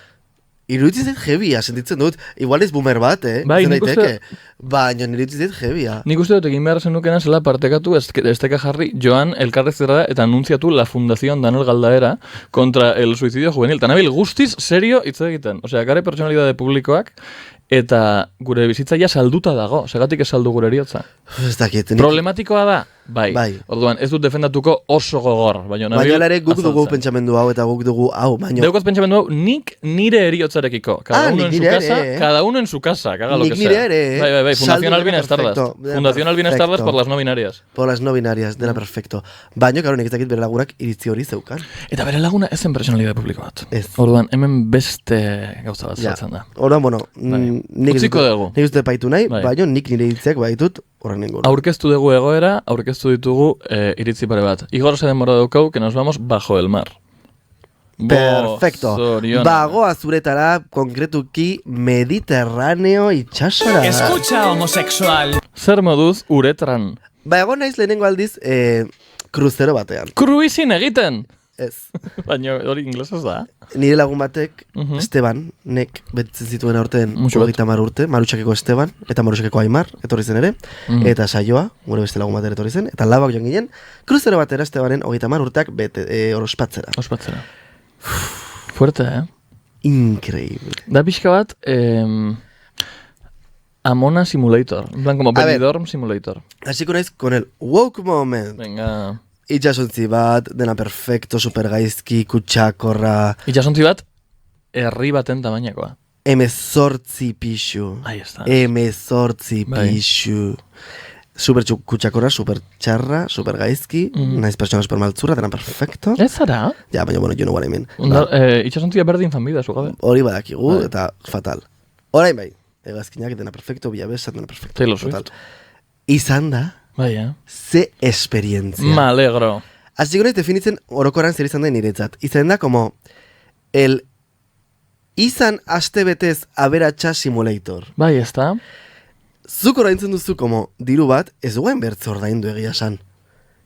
iruditzen zait jebia, sentitzen dut. Igual ez boomer bat, Bai, nik uste... Baina iruditzen zait jebia. Nik uste dut egin behar zenukena zela partekatu esteka jarri joan elkarrezerra eta anuntziatu la Fundación Daniel Galdaera contra el suicidio juvenil. Tanabil guztiz serio hitz egiten. Osea, gare pertsonalidade publikoak eta gure bizitzaia salduta dago. Segatik ez saldu gure eriotza. Ez dakit. Problematikoa da? Bai. Orduan, ez dut defendatuko oso gogor. Baina ere guk dugu pentsamendu hau eta guk dugu hau. Deukot pentsamendu hau, nik nire eriotzarekiko. Cada uno en su casa, haga lo que sea. Nik nire ere. Bai, Fundación Albina Stardust. Fundación Albina Stardust por las no binarias. Por las no binarias, dena perfecto. Baina, karo, nik ez dakit bere lagunak iritzi hori zeukan. Eta bere laguna ez zen personalidade publiko bat. Orduan, hemen beste gauza bat saltzen da. Orduan, bueno, utziko dugu. Nik uste paitu nahi, baina nik nire iritziak baitut horren ningun. Aurkeztu dugu egoera, aurkeztu ditugu iritzi pare bat. Igor se demora daukau, que nos vamos bajo el mar. Perfecto. Bagoa zuretara, konkretuki Mediterraneo itxasora. Escucha homosexual. Zer moduz uretran. Egon naiz lehenengo aldiz, kruzero batean. Kruizin egiten! Ez. Baina hori inglesez da. Nire lagun batek, Esteban, nek betzen zituen aurten Mucho bat. 30 urte, Marutxakeko Esteban, eta Marutxakeko Aimar, etorri zen ere, eta saioa, gure beste lagun batera etorri zen, eta labak joan ginen, kruzero batera Estebanen 30 urteak bete, orospatzera. Ospatzera. Fuerte, Increíble. Da pixka bat, Amona Simulator. En plan, como Benidorm Simulator. Hasiko naiz con el woke moment. Venga. Itxasontzi bat, dena perfecto, supergaizki, kutsakorra, Itxasontzi bat, herri baten tamainakoa. 18 pixu. Ahí está. 18 Bai. pixu. Super kutsakorra, super txarra, super gaizki, naiz pertsona super maltzurra, dena perfecto. Ez zara? Ja, baina, bueno, jo no what I mean. Itxasontzia berdin fanbida, zugabe. Hori badakigu, Bai. eta fatal. Orain bai, egazkinak dena perfecto, bilabezat, dena perfecto. Taylor fatal. Swift. Izan da, Bai, ze esperientzia. Me alegro. Así que definitzen orokoran zer izan da niretzat. Izan da como el izan astebetez aberatsa simulator. Bai, ez da? Zuk oraintzen duzu como diru bat, ez duen bertze ordaindu egia san.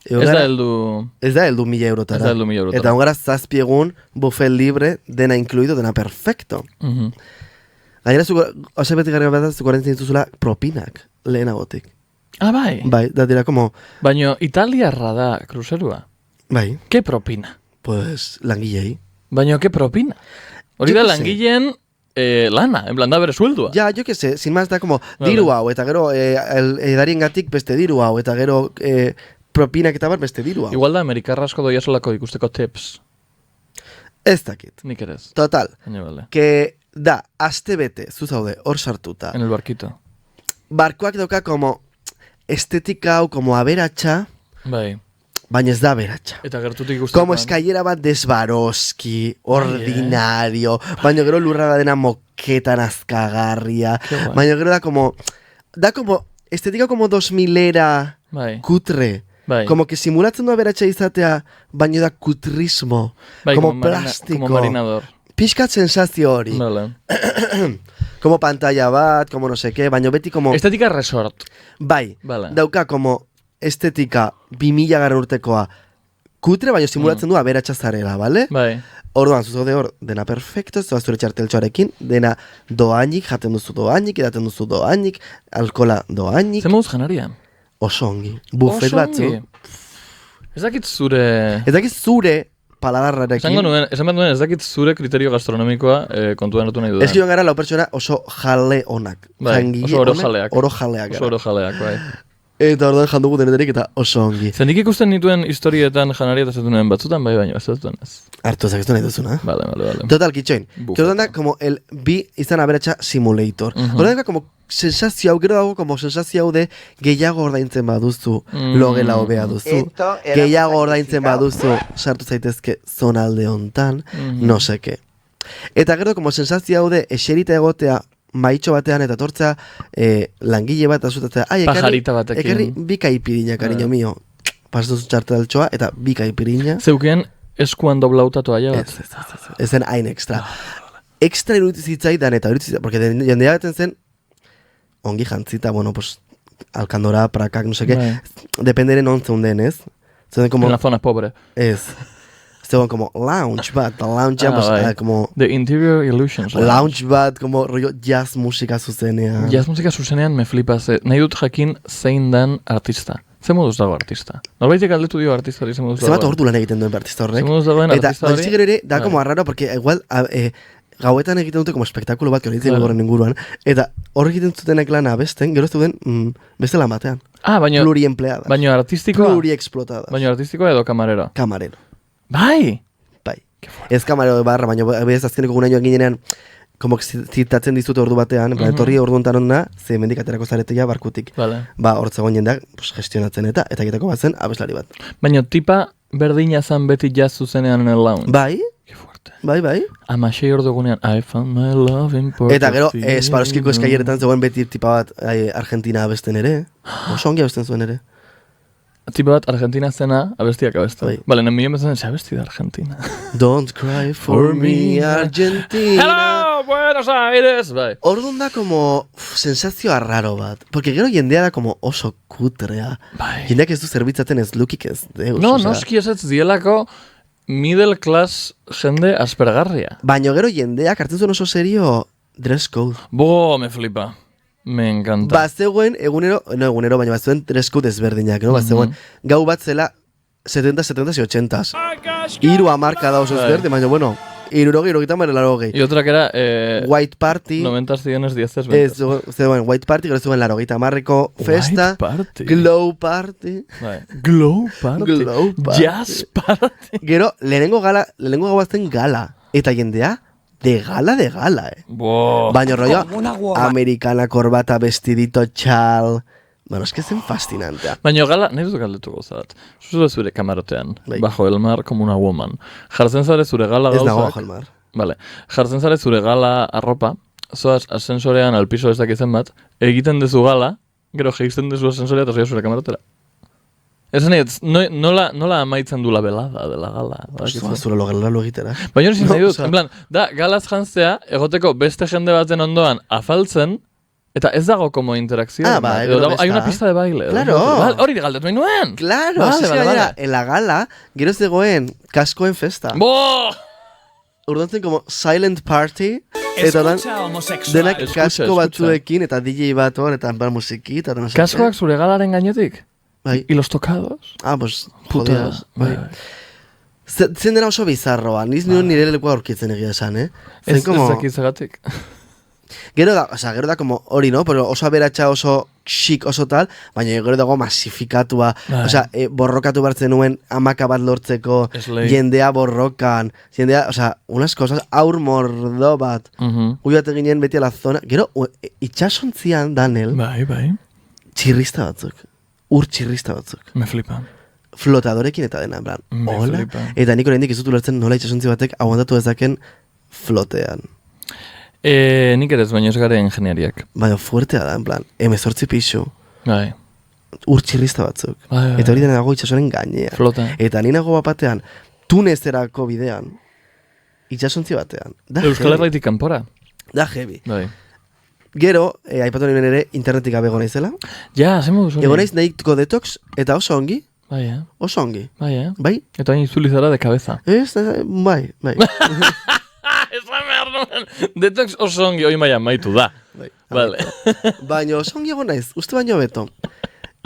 Ez da heldu... Ez da heldu 1000 eurotara. Ez da heldu 1000 eurotara. Eta hongara 7 egun, buffet libre, dena incluido, dena perfecto. Gainera, osebetik gara bat, zuk oraintzen dituzula propinak, lehenagotik. Ah, bai. Bai, da dira como, Baina italiarra da kruzerua. bai, Ke propina? pues langilei. Baina ke propina? Hori Jo da que sé. langileen lana, en plan da bere sueldua. Ja, jo que sé, sin más da como Vale. diru hau, eta gero edariengatik beste diru hau, eta gero propinak eta bar beste diru hau. Igual da amerikarra asko doia solako ikusteko tips. Ez dakit. Nik ere ez. Total, Baina bale. que da, aste bete, zu zaude, hor sartuta. En el barquito. Barkoak dauka como estetika hau, como aberatsa, Bai. baina ez da aberatsa. Eta gertutik ikusten. Como eskailera bat desbaroski, ordinario, baina gero lurra dena moketan azkagarria, Qué guay. baina gero da como estetika como 2000era Bai. kutre, Bai. como que simulatzen du aberatsa izatea, baina da kutrismo, Bai, como marina- plastiko, Como marinador. pixkat sensazio hori, Vale. como pantalla bat, como no sé qué, baina beti como, Estetika resort. bai, Vale. dauka como estetika 2000 garren urtekoa kutre, baina simulatzen du aberatsa zarela, bale? Bai. Orduan, zuzaude hor, dena perfecto, zoaz zure txarteltxoarekin, dena doainik, jaten duzu doainik, edaten duzu doainik, alkola doainik, Zer moduz janaria? oso ongi. Buffet Oso batzu. ongi. Ez dakit zure... Ez dakit zure paladarrarekin. Esango nuen, esan behar nuen, ez dakit zure kriterio gastronomikoa kontuan hartu nahi dudan. Ez joan gara lau pertsona oso jale onak. Bai, Jangile oso oro onak, jaleak. Oro jaleak. Oso gara. oro jaleak, bai. Eta orduan jandugu deneterik eta oso ongi. Zendik ikusten nituen historietan janaria eta zetuen batzutan, bai, baina ez dutuen ez. Hartu ezakizu nahi duzuna. Vale, vale, vale. Total, kitxoin. Buf. Que orduan da, como el bi izan aberatsa simulator. Orduan da, como sensazio hau, gero dago, como sensazio hau de gehiago ordaintzen baduzu, logela hobea duzu. Esto era Gehiago muy ordaintzen sacrificado. baduzu, sartu zaitezke zonalde hontan, no seke. Eta gero, como sensazio hau de eserita egotea, maitxo batean eta tortzea langile bat azutatzea. Ai, Pajarita batekin. ekarri bi kaipirina, cariño mio. Pasatu txarteltxoa eta bi kaipirina. Zeukien eskuan doblautatu aia bat. Ez zen hain extra. Extra iruditu zitzaidan eta iruditu zitzaidan, porque jendea baten zen, ongi jantzita, bueno, pues, alkandora, prakak, no seke, Bai. dependeren on zeunden, ez? Zeuden como, En la zona pobre. ez, zeuden como lounge bat, loungean, pues, bai. como, The Interior Illusions. lounge bat, como rollo jazz musika zuzenean. Jazz musika zuzenean me flipa, ze nahi dut jakin zein dan artista. Ze moduz dago artista? Norbaitek aldetu dio artista hori ze moduz dago. Zebat ordu lan egiten duen artista horrek. Ze moduz dagoen Eta, artista hori? baitzik ere, da Bai. como arraro, porque igual, gauetan egiten dute como espektakulo bat, que hori Bai. horren inguruan, eta hor egiten zutenek lana besten, gero zuten beste lan batean. Ah, baina Pluriempleada. baina artistikoa. Pluriexplotada. Baina artistikoa edo kamarero. Kamarero. Bai. Bai. Ez kamarero barra, baina bez azkeneko gunainoan ginenean, como zitatzen dizute ordu batean, en plan, etorri ordu ontan onduna, ze mendik aterako zaretea barkutik. Vale. Ba, hortzegoen jendeak, pues, gestionatzen eta egiteko bazen abeslari bat. Baina tipa berdina zan beti jazz zuzenean en el lounge. Bai, Qué fuerte. bai. Amasei ordu gunean, I found my love in Portofino. Eta gero, Sparoskiko eskaileretan zegoen beti tipa bat Argentina abesten ere. Oso ongi abesten zuen ere. Tipa bat Argentina zena, abestiak abestu. Bai. Bale, nen milion bezatzen, ze abesti da Argentina. Don't cry for me, Argentina. Hello, Buenos Aires, bai. Orduan da como sensazio raro bat. Porque gero jendea da como oso kutrea. Bai. Jendeak ez du zerbitzaten ez lukik ez deus. No, osea. noski ez dielako middle class jende aspergarria. Baina gero jendeak hartzen zuen oso serio dress code. Me flipa. Me encanta. Bazegoen egunero, baina bazegoen dress code ezberdinak, no? Bazegoen gau bat zela 70, 70 y 80. Hiru hamarka da oso ezberdin, baina bueno, 60, Y otra que era White Party. 90 cienes 10 Ez, zegoen White Party, gero zegoen 80ko festa. White Party. Glow Party. Glow Party. Glow Party. Jazz Party. Gero, lehenengo gauazten gala. Eta jendea, de gala, Baina rollo, americana, corbata, vestidito, txal... Bueno, es que zen fascinantea. Baina gala, nahi dut galdetuko zat. Zure kamarotean, Bai. bajo el mar, como una woman. Jartzen zare zure gala Ez gauzak. dago bajo el mar. Vale. Jartzen zare zure gala arropa, zoaz asensorean alpiso ez dakizen bat, egiten dezu gala, gero jeizten dezu asensorea eta zoia zure kamarotera. Ez nola amaitzen du la velada de la gala. Zure lo egitera. Baina hori nahi dut, osea- en plan, da, galaz jantzea, egoteko beste jende baten ondoan afaltzen, eta ez dago como interakzio. Bai, Edo gero dago, hay una besta. pista de baile. Claro. Hori galdetu nahi nuen. Claro, Vale, vale, vale. en la gala, gero zegoen kaskoen festa. Bo! Urduan zen como silent party, eta dan denak Escucha, kasko escucha. batzuekin, eta DJ bat hor, eta bar musikita, eta no sé qué. Kaskoak zure galaren gainetik? Bai. Y los tocados? Ah, pues, Puta. jodidos. Bai. Zen dena oso bizarroa, niz nire nire lekua aurkitzen egia esan, Zen Ez como... dakizagatik. Gero da como hori, no? Pero oso aberatsa, oso chic, oso tal, baina gero dago masifikatua. Bai. Osea, borrokatu bartzen nuen amaka bat lortzeko, Slay. jendea borrokan, jendea, osea, unas cosas, aur mordo bat. Ui bat eginen beti a la zona. Gero, itxasontzian, Daniel, Bai. txirrista batzuk. Ur txirrista batzuk. Me flipa. Flotadorekin eta dena, en plan, Me hola. flipa. Eta nik oraindik ez dut ulertzen nola itxasontzi batek aguantatu dezaken flotean. Nik ere ez baino ez gara ingeniariak. Baina fuertea da, en plan, 18 pixu. Bai. Ur txirrista batzuk. Bai. Eta hori dena dago itxasoren gainean. Flota. Eta ni nago batean, Tunezerako bidean, itxasontzi batean. Da Euskal heavy. Herraitik kanpora. Da heavy. Bai. Gero, aipatu nien ere, internetik gabe naizela. Ja, ze moduz hori. Egon naiz nahiko detox, eta oso ongi, Bai, oso ongi. Bai, Bai? Eta hain izulizara de cabeza. Bai. Esan behar nuen. Detox oso ongi hoi maia maitu da. Bai. Vale. Baina oso ongi egon naiz, uste baino beto.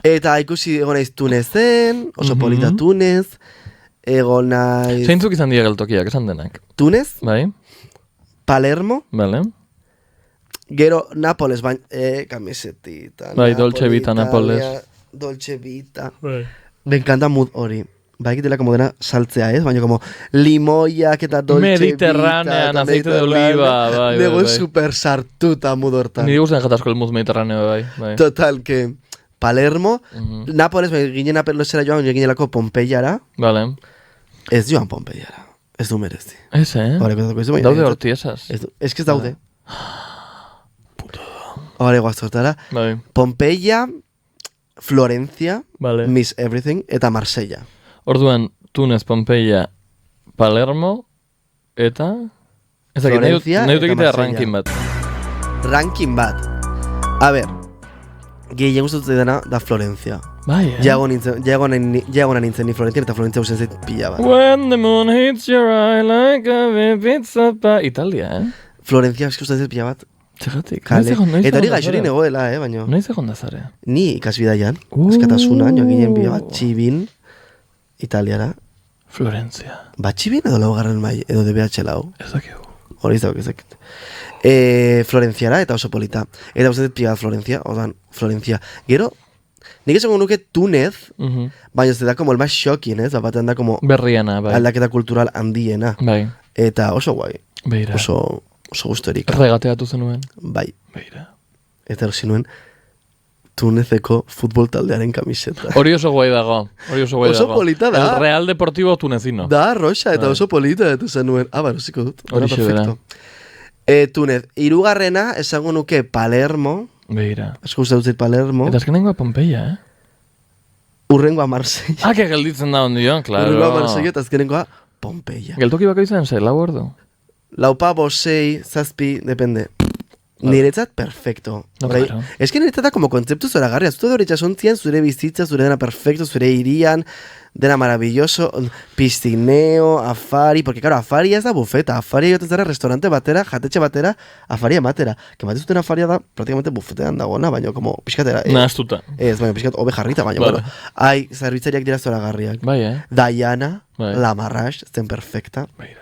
Eta ikusi egon naiz Tunezen, oso polita Tunez, egon naiz Zeintzuk izan dira geltokiak, esan denak. Tunez, Bai, Palermo, vale. gero Nápoles, kamisetita. Bai, Dolce Vita, Italia, Nápoles. Dolce Vita. Bai. Me encanta mood hori. Ba, egitela como dena saltzea, ez? Baina como limoiak eta Dolce Mediterranean, Vita. aceite de oliva, bai. Nego super sartuta mood hortan. Nire guztien jatasko el muz mediterraneo, bai. Total, que Palermo, Nápoles, ginen Napolesera joan, ginelako Pompeiara. Vale. Ez joan Pompeiara. Ez du merezi. Ez, Hore, kontatuko ez du, baina- Daude horti esaz. Ez que ez daude. Hore, guaztortara. Bai, Pompeia, Florencia, vale. Miss Everything, eta Marsella. Orduan, Túnez, Pompeia, Palermo, eta... Ez dakit, Florencia nahi dut eta egitea Marsella. ranking bat. Ranking bat. A ber, gehien gustatzen dena da Florencia. Bai, Jago nintzen ni Florentzia eta Florentzia usen zait pila bat. When the moon hits your eye like a pizza pa... Italia, Florentzia eski usen zait pila bat. Txegatik. Kale. Noiz Eta hori egon gaixorin da zara? egoela, baina. Noiz egon da zare? Ni ikasbidaian, askatasuna, joan ginen pila bat txibin, Italiara. Florencia. Bat txibin edo laugarren mai, edo DBH lau. Ez dakigu. Hori izabak ezakit. Florentziara eta oso polita. Eta uste dut pila bat Florencia, odan, Florencia. Gero, nik esango nuke Tunez, baina ez da como el más shocking, ez? Batean da como Berriana, bai. aldaketa kultural handiena. Bai. Eta oso guai, Beira. oso gustorik. Regateatu zenuen. Bai, Beira. eta erosi nuen Tunezeko futbol taldearen kamiseta. Hori oso guai dago. Oso polita da. El Real Deportivo Tunecino. Da, roxa, eta Bai. oso polita, eta zen nuen. Erosiko dut. Horixe Perfecto. Tunez, hirugarrena, esango nuke Palermo, Beira. asko uste dut Palermo, Eta azkenengoa Pompeia, urrengoa Marsella. que gelditzen da ondio, claro. Urrengoa Marsella eta azkenengoa Pompeia. Geltoki bako izan ze, lau ordu? laupa, bosei, zazpi, depende. Niretzat, perfecto. No, Orai, claro. es que niretzat da como kontzeptu zoragarria. Zutu dure itxasontzian, zure bizitza, zure dena perfecto, zure irian, dena maravilloso, piscineo, afari, porque claro, afari ez da bufeta, afari joten zara restaurante batera, jatetxe batera, afari ematera. Que mate zuten afaria da, prácticamente bufetean dagona, baina como pixkatera. Nahaztuta. Ez, baina pixkat hobe jarrita, baina, Vale. bueno. Ai, zerbitzariak dira zoragarriak. Bai, Diana, Bai. Lamarrax, zen perfecta. Bai.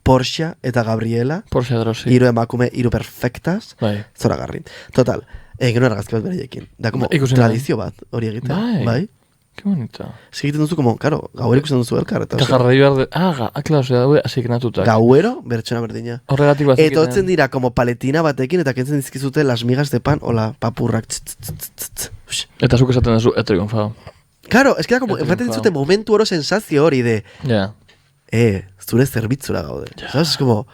Porsche eta Gabriela, Porsche Adrosi. hiru emakume, hiru perfectas, Bai. zoragarri. Total, egin argazki bat bereiekin. Da, como, Ikusi tradizio bat, hori egitea. Bai. Bai? Qué bonito. Ez egiten duzu, como, karo, gauero ikusten duzu elkar. Eta, Eta jarrai behar de... claro, osea, daude asignatutak. gauero, bertxona berdina. Horregatik bat Eta hotzen dira, como paletina batekin, eta kentzen dizkizute las migas de pan, hola, papurrak. Ush. Eta zuk esaten duzu, etorikon fao. Claro, es que da como, Eta enfaten triunfado. dizute momentu oro sensazio hori de, Ja. zure zerbitzura gaude. ¿Sabes? Es como,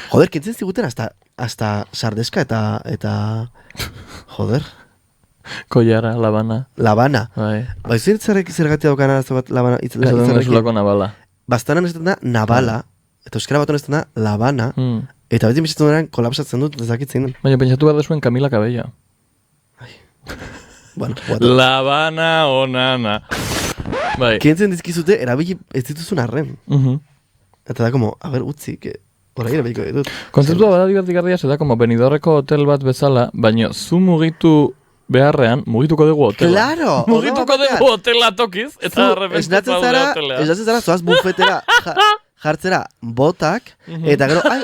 joder, kentzen ziguten hasta sardeska eta joder, Kollara, labana. Labana. Bai. Bai, zergatia daukana arazo bat Labana Esaten itzarrekin. duzulako nabala. Bastanan ez da Navala, eta euskara baton ez da Labana, eta beti bizitzen dueran kolapsatzen dut, ezakitzen den. Baina pentsatu behar dezuen Camila Cabello. Bueno, Labana onana. Bai. kentzen dizkizute, erabili ez dituzun arren. Eta da como, a ver, utzi, que horai erabiliko ditut. Kontzeptua bada divertigarria, ze da, como Benidorreko hotel bat bezala, baina zu mugitu beharrean, mugituko dugu hotela. Claro! Mugituko dugu hotela tokiz, eta repente Esnatzen zaude hotelean. zara, zoaz bufetera jartzera botak, eta gero, ai,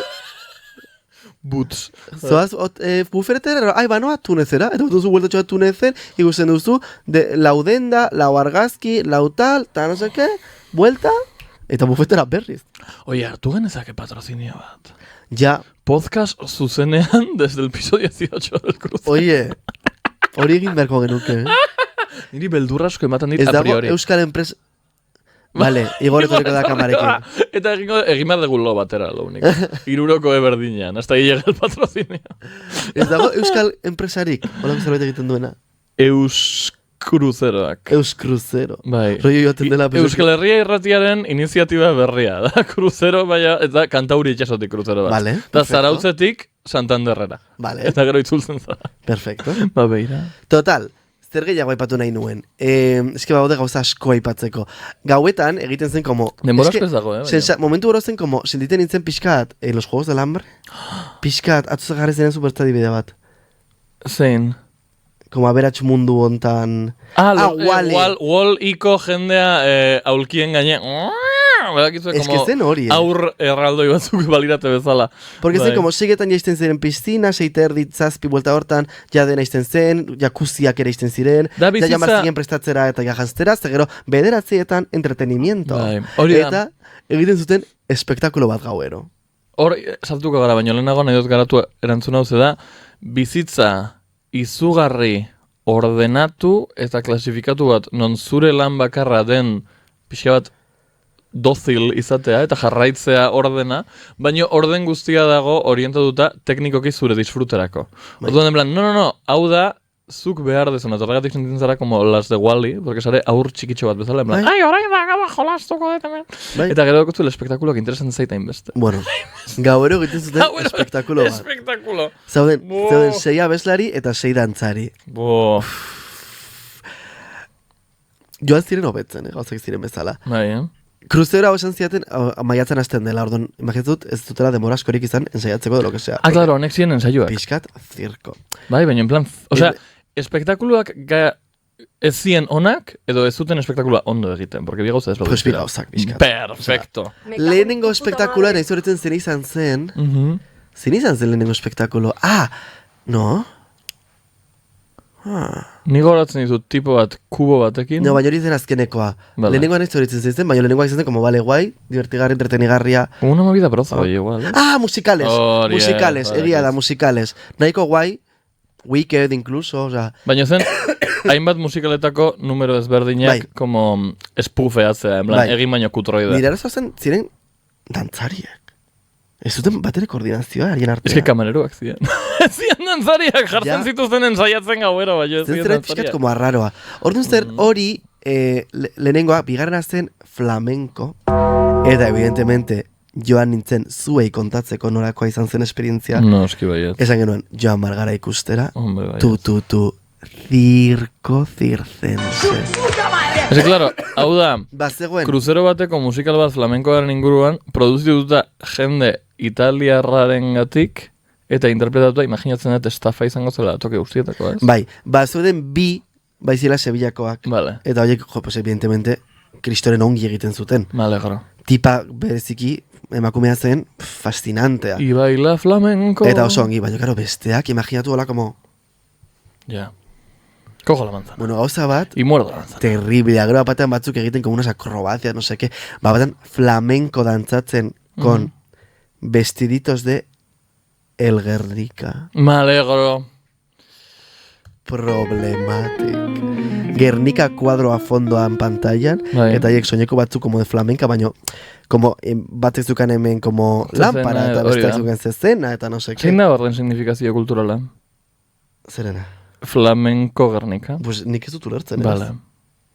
Boots. zoaz bufetera, ai, banoa tunezera, eta duzu bueltatxoa tunezen, ikusten duzu, laudenda, lau argazki, lau tal, eta no seke, buelta, eta bufetera berriz. Oye, hartu genezake patrocinio bat. Ja, Podcast zuzenean desde el piso 18 del cruce. oie, hori egin beharko genuke, Niri beldurra asko ematen dit Ez a dago priori. euskal enpresa... Vale, igor etorriko da kamarekin. Eta egin behar dugu lo batera, lo único. Iruroko eberdinean, hasta ahí llega el patrocinio. Ez dago euskal enpresarik, holako zerbait egiten duena. Euskruzeroak. Euskruzero. Bai. Rollo joaten dela... Euskal Herria irratiaren iniziatiba berria, da, kruzero, baina, eta kantauri itxasotik kruzero bat. Vale, Eta perfecto. Zarautzetik Santanderrera. Vale, Eta gero itzultzen zara. perfecto. Ba, beira. Total, zer gehiago aipatu nahi nuen. Eske baude gauza asko aipatzeko. Gauetan egiten zen como... Denbora eske, asko ez dago, baina. momentu gero zen como, sentiten nintzen pixkat, los juegos del hambre, pixkat, atuz jarri zenen superstadibidea bat. Zein. Como aberats mundu hontan... Wall-E. Wall-Iko jendea aulkien gaine. Badakizue, Es que como zen hori, aur erraldoi batzuk balirate bezala. Porque zen, Bai. como segetan jaisten ziren piztina, 6:30, 7 buelta hortan, ja dena izten zen, jakuziak ere izten ziren, Da ja bizitza- jamar ziren prestatzera eta ja janztera, ze gero bederatzietan entretenimiento. Bai, hori da. Eta egiten zuten espektakulo bat gauero. Hor, saltuko gara, baina lehenago nahi dut garatu erantzuna hau da, bizitza izugarri ordenatu eta klasifikatu bat non zure lan bakarra den pixa bat dozil izatea eta jarraitzea ordena, baina orden guztia dago orientatuta teknikoki zure disfruterako. Orduan, en plan, no, hau da zuk behar dezuna, eta horregatik sentitzen zara como las de Wall-E, porque sare aur txikitxo bat bezala, en plan, Bai. ai, orain da, gaba jolastuko dut hemen. Bai. Eta gero daukotzu espektakuloak interesan zaitain beste. Bueno, gauero egiten zuten espektakulo bat. Espektakulo. Zauden Bo. 6 abeslari eta 6 dantzari. Bo, Joan ziren hobetzen, gauzak ziren bezala. bai, Kruzero hau esan ziaten, maiatzen hasten dela, orduan, imaginatut, ez dutela demora askorik izan ensaiatzeko de lo que sea. claro, honek ziren ensaioak. Piskat, zirko. Bai, baina en plan, osea, espektakuluak ez zien onak, edo ez zuten espektakulua ondo egiten, porque bi gauza ez Pues bi gauzak, pixkat. Perfecto. Lehenengo espektakula nahi zoretzen zen izan zen, Mhm. zen izan zen lehenengo espektakulo. No? Ni goratzen ditut tipo bat, kubo batekin. No, baina hori zen azkenekoa. Vale. Lehenengoa nahi zoretzen zen, baina lehenengoa izan zen, como vale, guai, divertigarri, entretenigarria. Una movida broza, bai, igual, Musicales, Hori, musicales, bai, egia da, ez. musicales. Nahiko guai, Wicked incluso, osea, Baina zen, hainbat musikaletako numero ezberdinak, Bai. como espufeatzea, en plan, Bai. egin baino kutroide. nire arazoa zen ziren dantzariak. Ez zuten batere koordinazioa, harien artean. Ez que kamareroak ziren. Ez ziren dantzariak, jartzen Ja. zituzten ensaiatzen gauero, baina ez Zen ziren zerbait pixkat dantzariak. como arraroa. Orduan zer hori, lehenengoa, bigarrena zen flamenko, eta evidentemente joan nintzen zuei kontatzeko nolakoa izan zen esperientzia. No, eski baiet. Esan genuen, joan margara ikustera. Hombre, baiet. Tu, circo circense. Ez, claro, hau da, Bazegoen, kruzero bateko musikal bat flamenkoaren inguruan, produzituta jende italiarraren gatik, eta interpretatuta, imaginatzen dut, estafa izango zela toke guztietako, ez? bai, bazeuden bi, baizila Sevillakoak. Vale, Eta horiek, pues evidentemente, kristoren ongi egiten zuten. vale, gero. Tipa bereziki, emakumea zen, fascinantea. Y baila flamenco. Eta oso ongi, baina, karo, besteak, imaginatu hola, como, Ja. Cojo la manzana. bueno, gauza bat, Y muerdo la manzana. terrible, gero batean batzuk egiten como unas acrobacias, no sé qué, batean flamenco dantzatzen con vestiditos de El Guernica. Me alegro. Problematic. Guernica kuadroa fondoan pantailan, Bai. eta haiek soineko batzuk como de flamenca, baino, como batek zukan hemen como Zezena, lampara, eta hori besteak da. zukan zezena, eta no sé qué. Zein da horren signifikazio kulturala? Zerena? Flamenco Gernika. Pues nik ez dut ulertzen, ez? Vale.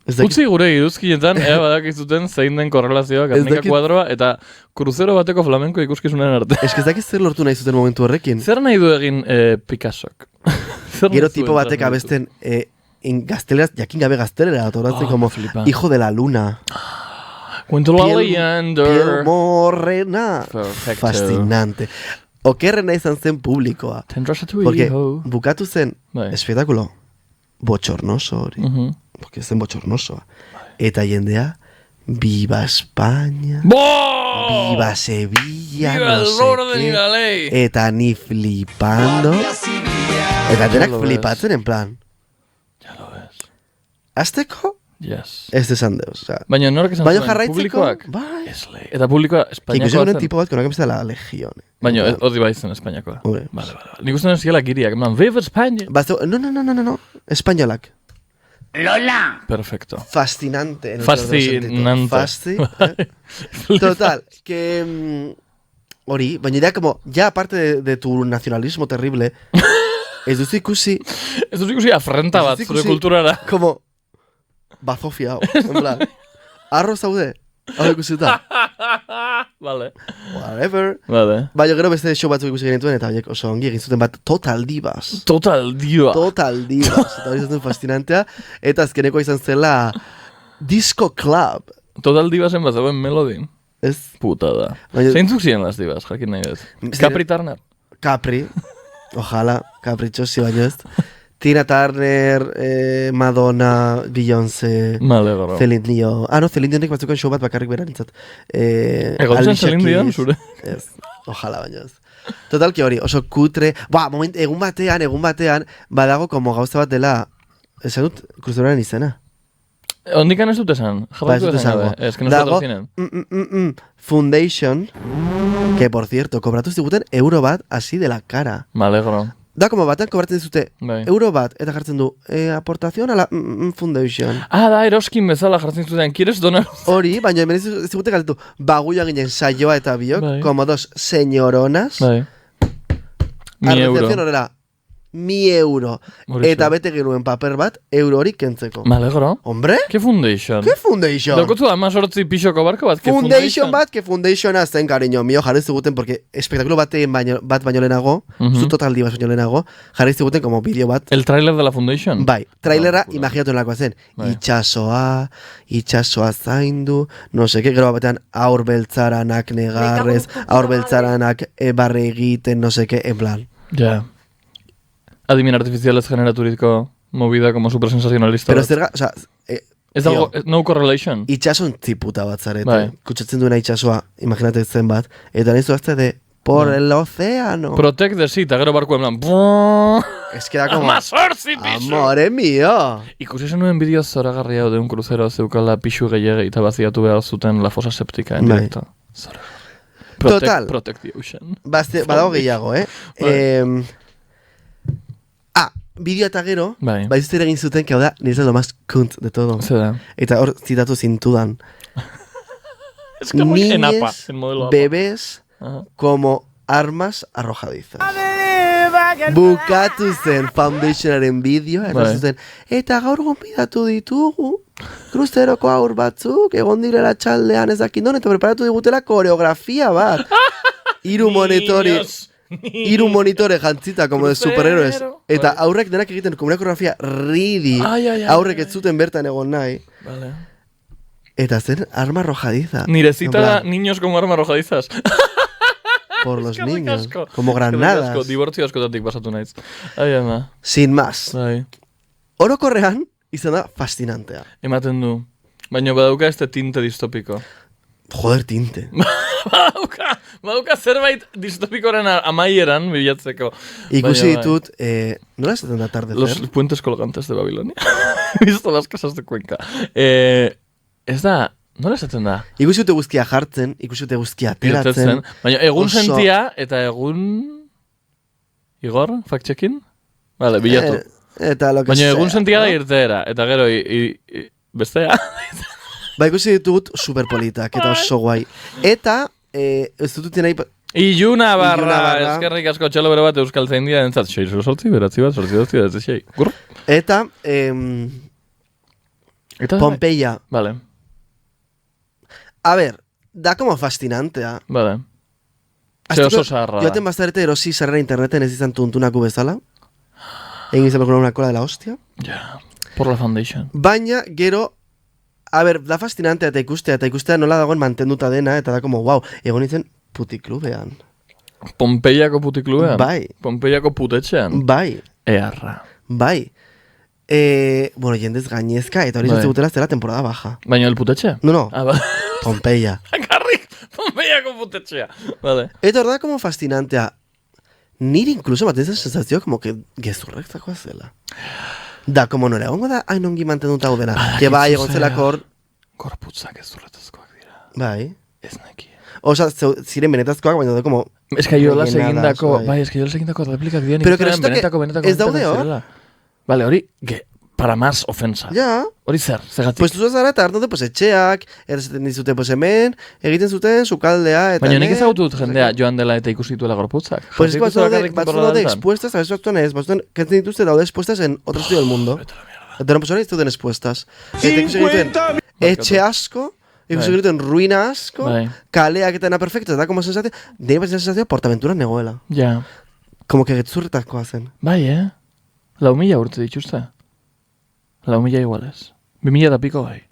Ez dakit- Utzi gure iruzkinetan, ea badakizuten zein den korrelazioa Gernika dakit- kuadroa eta kruzero bateko flamenko ikuskizunen arte. Ez que ez dakit zer lortu nahi zuten momentu horrekin. Zer nahi du egin Picassok? Zer Gero nahi tipo zuen batek transmititu? abesten gazteleraz, jakin gabe gaztelera, atoratzen como flipa. Hijo de la Luna. Cuento la Piel leyenda. morrena. Perfecto. Fascinante. Okerrena izan zen publikoa. Tendrás a tu Porque hijo. bukatu zen Bai. espetakulo bochornoso hori. Mhm. Porque zen bochornosoa. Eta jendea, Viva España, ¡Bo! Viva Sevilla, ¡Viva no el sé orden y qué. la ley! Eta ni flipando. Eta denak lo flipatzen, en plan. Ya lo ves. Azteko? Yes. Ez desan deus. Osea, Baina nork esan baina zuen, jarraitzeko, publikoak? bai. Eslei. Eta publikoa Ikusi Espainiakoa honen zen. tipo bat, konak empezada la legión. Baina hori bai zen Espainiakoa. Hombre. Vale. Nik uste ziela giriak, man, Viva España! No. Españolak. Lola. Perfecto. Fascinante. en el peor de los Fascinante. sentidos. Total, que... hori, baina idea como, ya aparte de tu nacionalismo terrible, ez duzu ikusi, Ez dut ikusi afrenta bat Ez dut zure ikusi- kulturara. como, bazofia hau, en plan, arro zaude, hau ikusita, Vale. whatever. Vale. Baina gero beste show batzuk ikusi genituen, eta horiek oso ongi egin zuten bat, Total Divas. Total dio. Total Divas, eta hori zuten fascinantea, eta azkeneko izan zela Disco Club. Total divasen bat zegoen melodin. Ez, Puta da. Baina- Zeintzuk ziren las divas, jakin nahi ez. Capri Turner. Capri, ojalá, caprichosi baino ez. Tina Turner, Madonna, Beyoncé, Vale, gero. Celine Dion. No, Celine Dionek batzuken show bat bakarrik berantzat. Egon zen Celine Dion, zure? Ez, ojalá baino ez. Total, que hori, oso kutre. Egun batean, badago como gauza bat dela, esan dut, kruzeroaren izena. Ondikan ez dut esan. Ba, ez Jarratu dut esan esango. gabe. Ez que no Dago, patrocinen. Foundation, que por cierto, kobratu ziguten euro bat así de la cara. Vale, gero. Da, como batean kobratzen dizute Bai. euro bat, eta jartzen du, aportación a la foundation. Da, eroskin bezala jartzen zuten. ¿Quieres donar? Hori, baina hemen zigute galtu, baguia ginen saioa eta biok, Bai. como dos señoronas, Bai. Mi euro. recepción horrela, 1.000 euro. Horixe. Eta bete genuen paper bat, euro hori kentzeko. Vale, gero. Hombre, ¿Qué foundation? ¿qué foundation? Daukotzu da mazortzi pixoko barko bat? ¿Qué Foundation bat, que foundationa zen, cariño mio, jarri ziguten, porque espektakulo bat baino lehenago, Mhm. zu Total Divas baino lehenago, jarri ziguten como bideo bat. El trailer de la foundation? Bai, trailera, Ah, imaginatu nolakoa zen. Bai. Itxasoa zaindu, no seke, gero batean aur beltzaranak negarrez, aur beltzaranak barre egiten, no seke, en plan. Ja. Adimen artifizialez generaturizko movida como super sensacionalista. Pero bat. zerga, oza, Ez dago, no correlation. itxason tziputa bat zarete. Bai. Kutsatzen duena itxasoa, imaginate zen bat, eta nahi zuazte de, por Bai. el océano. Protect the sea, eta gero barko en plan... Es que da como, Amazortzi pixu! amore mio. Ikusi zenuen bideo zoragarri hau de un crucero zeukala pixu gehiagei eta baziatu behar zuten la fosa septika en Bai. directo. Zoragarri. Total. Protect the ocean. Badago gehiago, Bai. Bideo eta gero, Bai. baizute egin zuten, que hau da, nire lo más kunt de todo. Zer da? Eta hor zitatu zintudan. Es como en APA, Niñes, en modelo APA. bebés, Ajá. como armas arrojadizas. Bukatu zen foundationaren bideo, eta Bai. zuten, eta gaur gonbidatu ditugu kruzeroko aur batzuk, egon direla txaldean ezakindon, eta preparatu digutela koreografia bat. Hiru monitore jantzita, como de superhéroes. Eta aurrek denak egiten como una coreografía ridi. Aurrek ez zuten bertan egon nahi. Vale. Eta zen arma arrojadiza. Nire cita da niños como arma arrojadizas. Por los Eskerrik niños. asko. Como granadas. Dibortzio askotatik pasatu naiz. Ai, ama. Sin más. Bai. Orokorrean, izan da fascinantea. Ematen du. Baina badauka este tinte distopiko. Joder, tinte. Badauka zerbait distopikoren amaieran bilatzeko. Ikusi Baina, ditut, nola esaten da Los atardecer? puentes colgantes de Babilonia. He visto las casas de Cuenca. Ez da, nola esaten da? Ikusi dute guzkia jartzen, ikusi dute guzkia ateratzen. Baina egun oso- sentia eta egun... Igor, fact-checking? Vale, bilatu. Eta lo que Baina sea, egun sentia da no? irteera. Eta gero, bestea. Ba, ikusi ditut superpolitak eta oso guai. Eta, ez dut nahi... Iluna barra, Iluna barra. eskerrik asko txalo bero bat euskal zaindia entzat. 6 beratzi bat, 6 Gur? Eta, Eta Pompeia. Vale, A ver, da como fascinantea. vale. Ze oso zaharra Joaten da. bazarete erosi sarrera interneten ez izan tuntunaku bezala. Egin izan con una cola de la hostia. Ja, por la foundation. Baina, gero, a ver, da fascinantea eta ikustea nola dagoen mantenduta dena, eta da como, wow, egon nintzen putiklubean. Pompeiako putiklubean? Bai. Pompeiako putetxean? Bai, Earra. bai. Bueno, jendez gainezka, eta hori Bai. zatzen gutela zela temporada baja. Baina el putetxe? No, Ah, ba. Pompeia. Akarrik, Pompeiako putetxea. Vale. Eta hor da como fascinantea. Niri incluso maten zen sensazio como que gezurrek zakoa zela. Da, como nora egongo da, hain ongi mantenduta hau dena. Que bai, egon zelako hor, Gorputzak ez zurretazkoak dira. bai. Ez neki. Osa, ziren benetazkoak, baina da como... Ez que jola Rellenadas, egindako, bai. bai, ez que jola egindako replikak dian Pero que resulta que benetako ez daude hor. zirela. Vale, hori, para más ofensa. Ja, Hori zer, zegatik. pues tuzo zara eta hartu pues etxeak, errezaten dizute pues hemen, egiten zuten sukaldea, eta Baina nik hemen, ezagutu dut no sé jendea qué. joan dela eta ikusi dituela gorputzak. Pues es que Jarri batzuen dituzu daude bakarrik expuestas, a veces batzuen ez, batzuen kentzen dituzte daude expuestas en otro sitio del mundo. Eta no, pues hori ez duten expuestas. Eta ikusi egiten etxe asko, ikusi Bai. egiten ruina asko, Bai. kaleak eta na perfecto, da como sensazio, nire sensazio portaventura negoela. Ja. Como que getzurretakoa zen. Bai, 4.000 urte dituzte. 4.000 iguales. 2.000 eta piko bai.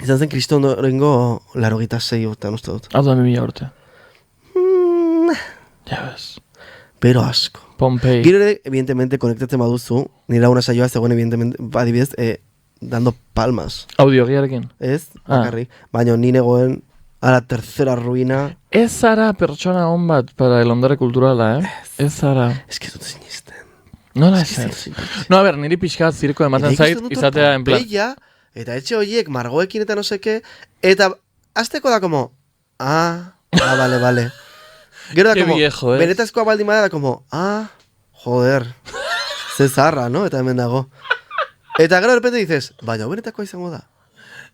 Izan zen kristorengo 86 urtean uste dut. Hau da 2.000 urte. Ja bez. Pero asko. Pompei. Gero ere, evidentemente, konektatzen baduzu, nire launa saioa zegoen, evidentemente, adibidez, dando palmas. Audiogiarekin. Ez? Ah. Bakarrik. Baina ni negoen a la tercera ruina. Ez zara pertsona hon bat para el ondare kulturala, Ez zara. Ez que ez dut sinisten. Nola Ez que ez ez dut sinisten. No, a ber, niri pixkat zirko ematen Eta zait, ikusten dut izatea en plan... Pompeia, eta etxe horiek margoekin eta no seke, eta azteko da como, vale. Gero da Qué como, viejo, benetazkoa baldin bada da como, joder, ze zarra, no? Eta hemen dago. Eta gero de repente dices, baina benetakoa izango da.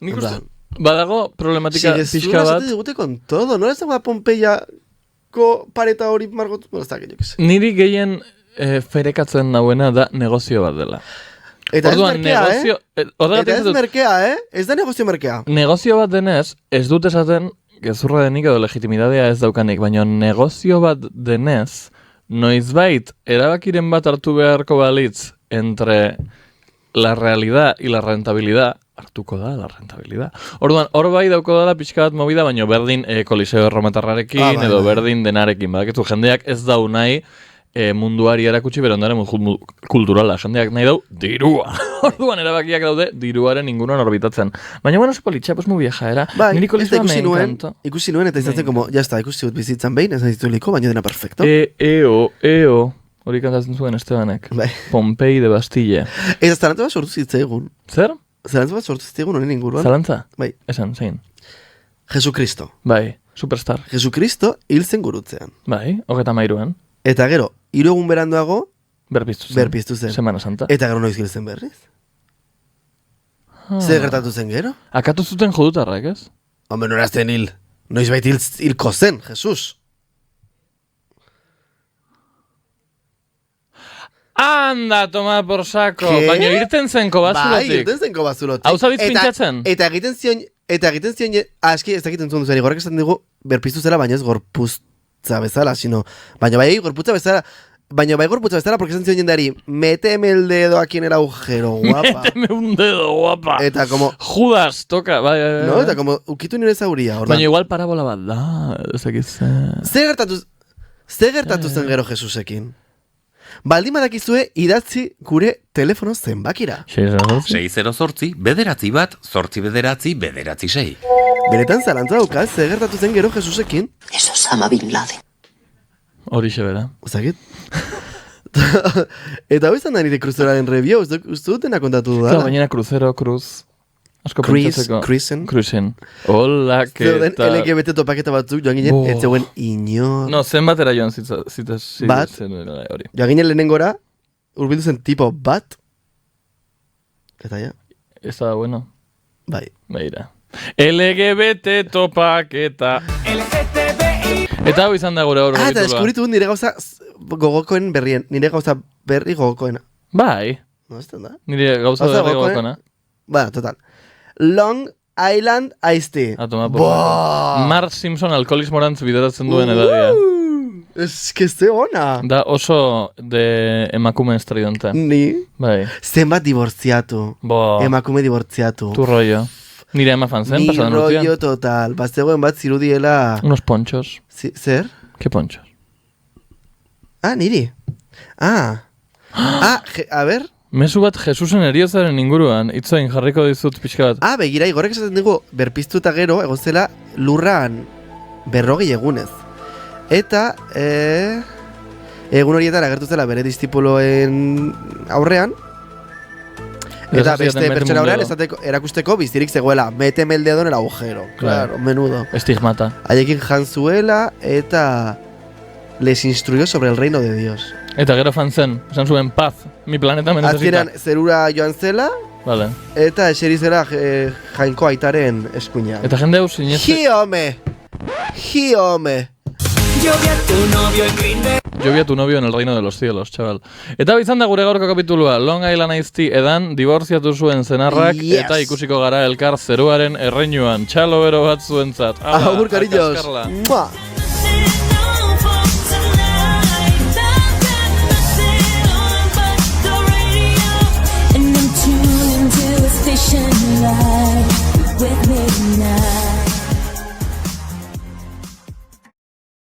Nik En uste, plan, badago problematika si pixka bat, digute con todo, no ez dago da Pompeiako pareta hori margotu, bueno, ez da, que yo que sé. niri gehien ferekatzen nauena da negozio bat dela. Eta Orduan, ez merkea, negozio... Eta ez merkea, Ez da negozio merkea. Negozio bat denez, ez dut esaten gezurra denik edo legitimidadea ez daukanik, baina negozio bat denez, noizbait erabakiren bat hartu beharko balitz entre la realidad y la rentabilidad, hartuko da la rentabilidad. Orduan, hor bai dauko dela pixka bat movida, baina berdin Koliseo Erromatarrarekin, bai, edo bai. berdin denarekin. Badakizu, jendeak ez dau nahi munduari erakutsi, bero ondare kulturala. Jendeak nahi dau dirua. Orduan erabakiak daude diruaren inguruan orbitatzen. Baina, bueno, sepolitxa, pues muy vieja, era. Bai, Niri ez da Koliseoa me encantó. ikusi nuen eta izan zen como, ya está, ikusi dut bizitzan behin, ez dituliko, baina dena perfecto. Eo. Hori kantatzen zuen Estebanek. Bai. Pompei de Bastille. Eta zarantza bat sortu zitzaigun. Zer? Zarantza bat sortu zitzaigun honen inguruan. Zalantza? Bai. Esan, zein. Jesucristo. Bai, superstar. Jesucristo hil zen gurutzean. Bai, 33an. Eta gero, 3 egun beranduago, Berpiztu zen. berpiztu zen. Semana Santa. Eta gero noiz hil zen berriz. Zer gertatu zen gero? Akatu zuten jodutarrak, ez? Hombre, nora zen hil. Noiz bait hilko zen, Jesus. Anda, toma por saco. Ke? Baina irten zenko Bai, bazulotik. irten zenko bazulotik. Hau zabitz pintxatzen? Eta egiten zion, aski ez dakit entzun duzen, horrek esaten dugu, berpiztu zela, baina ez gorpuztza bezala, sino, baina bai gorputza bezala, porque esan zion jendari, méteme el dedo aquí en el agujero, guapa. Méteme un dedo, guapa. Eta como, Judas, toka, bai. no, eta como, ukitu nire zauria, ordan. Baina igual parabola bat da, ezakit Zer gertatu zen gero Jesusekin? Baldin badakizue idatzi gure telefono zenbakira. 608, bederatzi bat, zortzi bederatzi, bederatzi 6. Benetan zalantza dauka, zer gertatu zen gero Jesusekin? Es Osama Bin Laden. Horixe bera. Uzakit? Eta hau izan da nire kruzeraren review, uste dutena kontatu Claro, dudala. baina kruzero, kruz. Asko Cruisen. Cruisen. Hola, Zeuden keta. LGBT topaketa batzuk joan ginen, ez zegoen inor. No, zenbatera joan zitaz. Bat? Hori. Joan ginen lehenengora, urbildu zen tipo bat. Eta ja, Ez da bueno. bai. Beira. LGBT topaketa. Eta hau izan da gure hor Eta deskubritu dut nire gauza gogokoen berrien, nire gauza berri gogokoena. Bai, No, ez da? nire gauza Gauza berri gogokoena. gogokona. Bueno, total. Long Island Iced Tea. A tomar por Boah! saco. Mark Simpson alkoholismorantz bideratzen duen edadia. Ez que ze ona. Da oso de emakume estridente. Ni, Bai. zenbat dibortziatu. Bo, Emakume dibortziatu. tu rollo. Nire ema fan zen, Ni pasadan rollo urtean. total. Bazegoen bat zirudiela... Unos ponchos. Zer? ¿Qué ponchos? Ah, niri. A ber. Mezu bat Jesusen eriozaren inguruan, itzoin jarriko dizut pixka bat. Begira, igorrek esaten dugu, berpiztu eta gero, egon zela lurran 40 egunez. Eta, egun horietan agertu zela bere distipuloen aurrean, eta beste pertsona aurrean erakusteko bizirik zegoela, méteme el dedo en el agujero. Claro, menudo. Estigmata. Haiekin jan zuela, eta les instruyó sobre el reino de Dios. Eta gero fan zen, esan zuen paz, mi planeta me necesita. Azkenean zerura joan zela, Vale. eta eseri zela jainko aitaren eskuinean. Eta jende hau sineste... Hi home! Yo vi a tu novio en el reino de los cielos, chaval. Eta hau izan da gure gaurko kapitulua, Long Island Iced Tea edan diborziatu zuen zenarrak, Yes. eta ikusiko gara elkar zeruaren erreinuan, txalo bero bat zuentzat. Hala, Agur, cariños! akaskarla. Mua!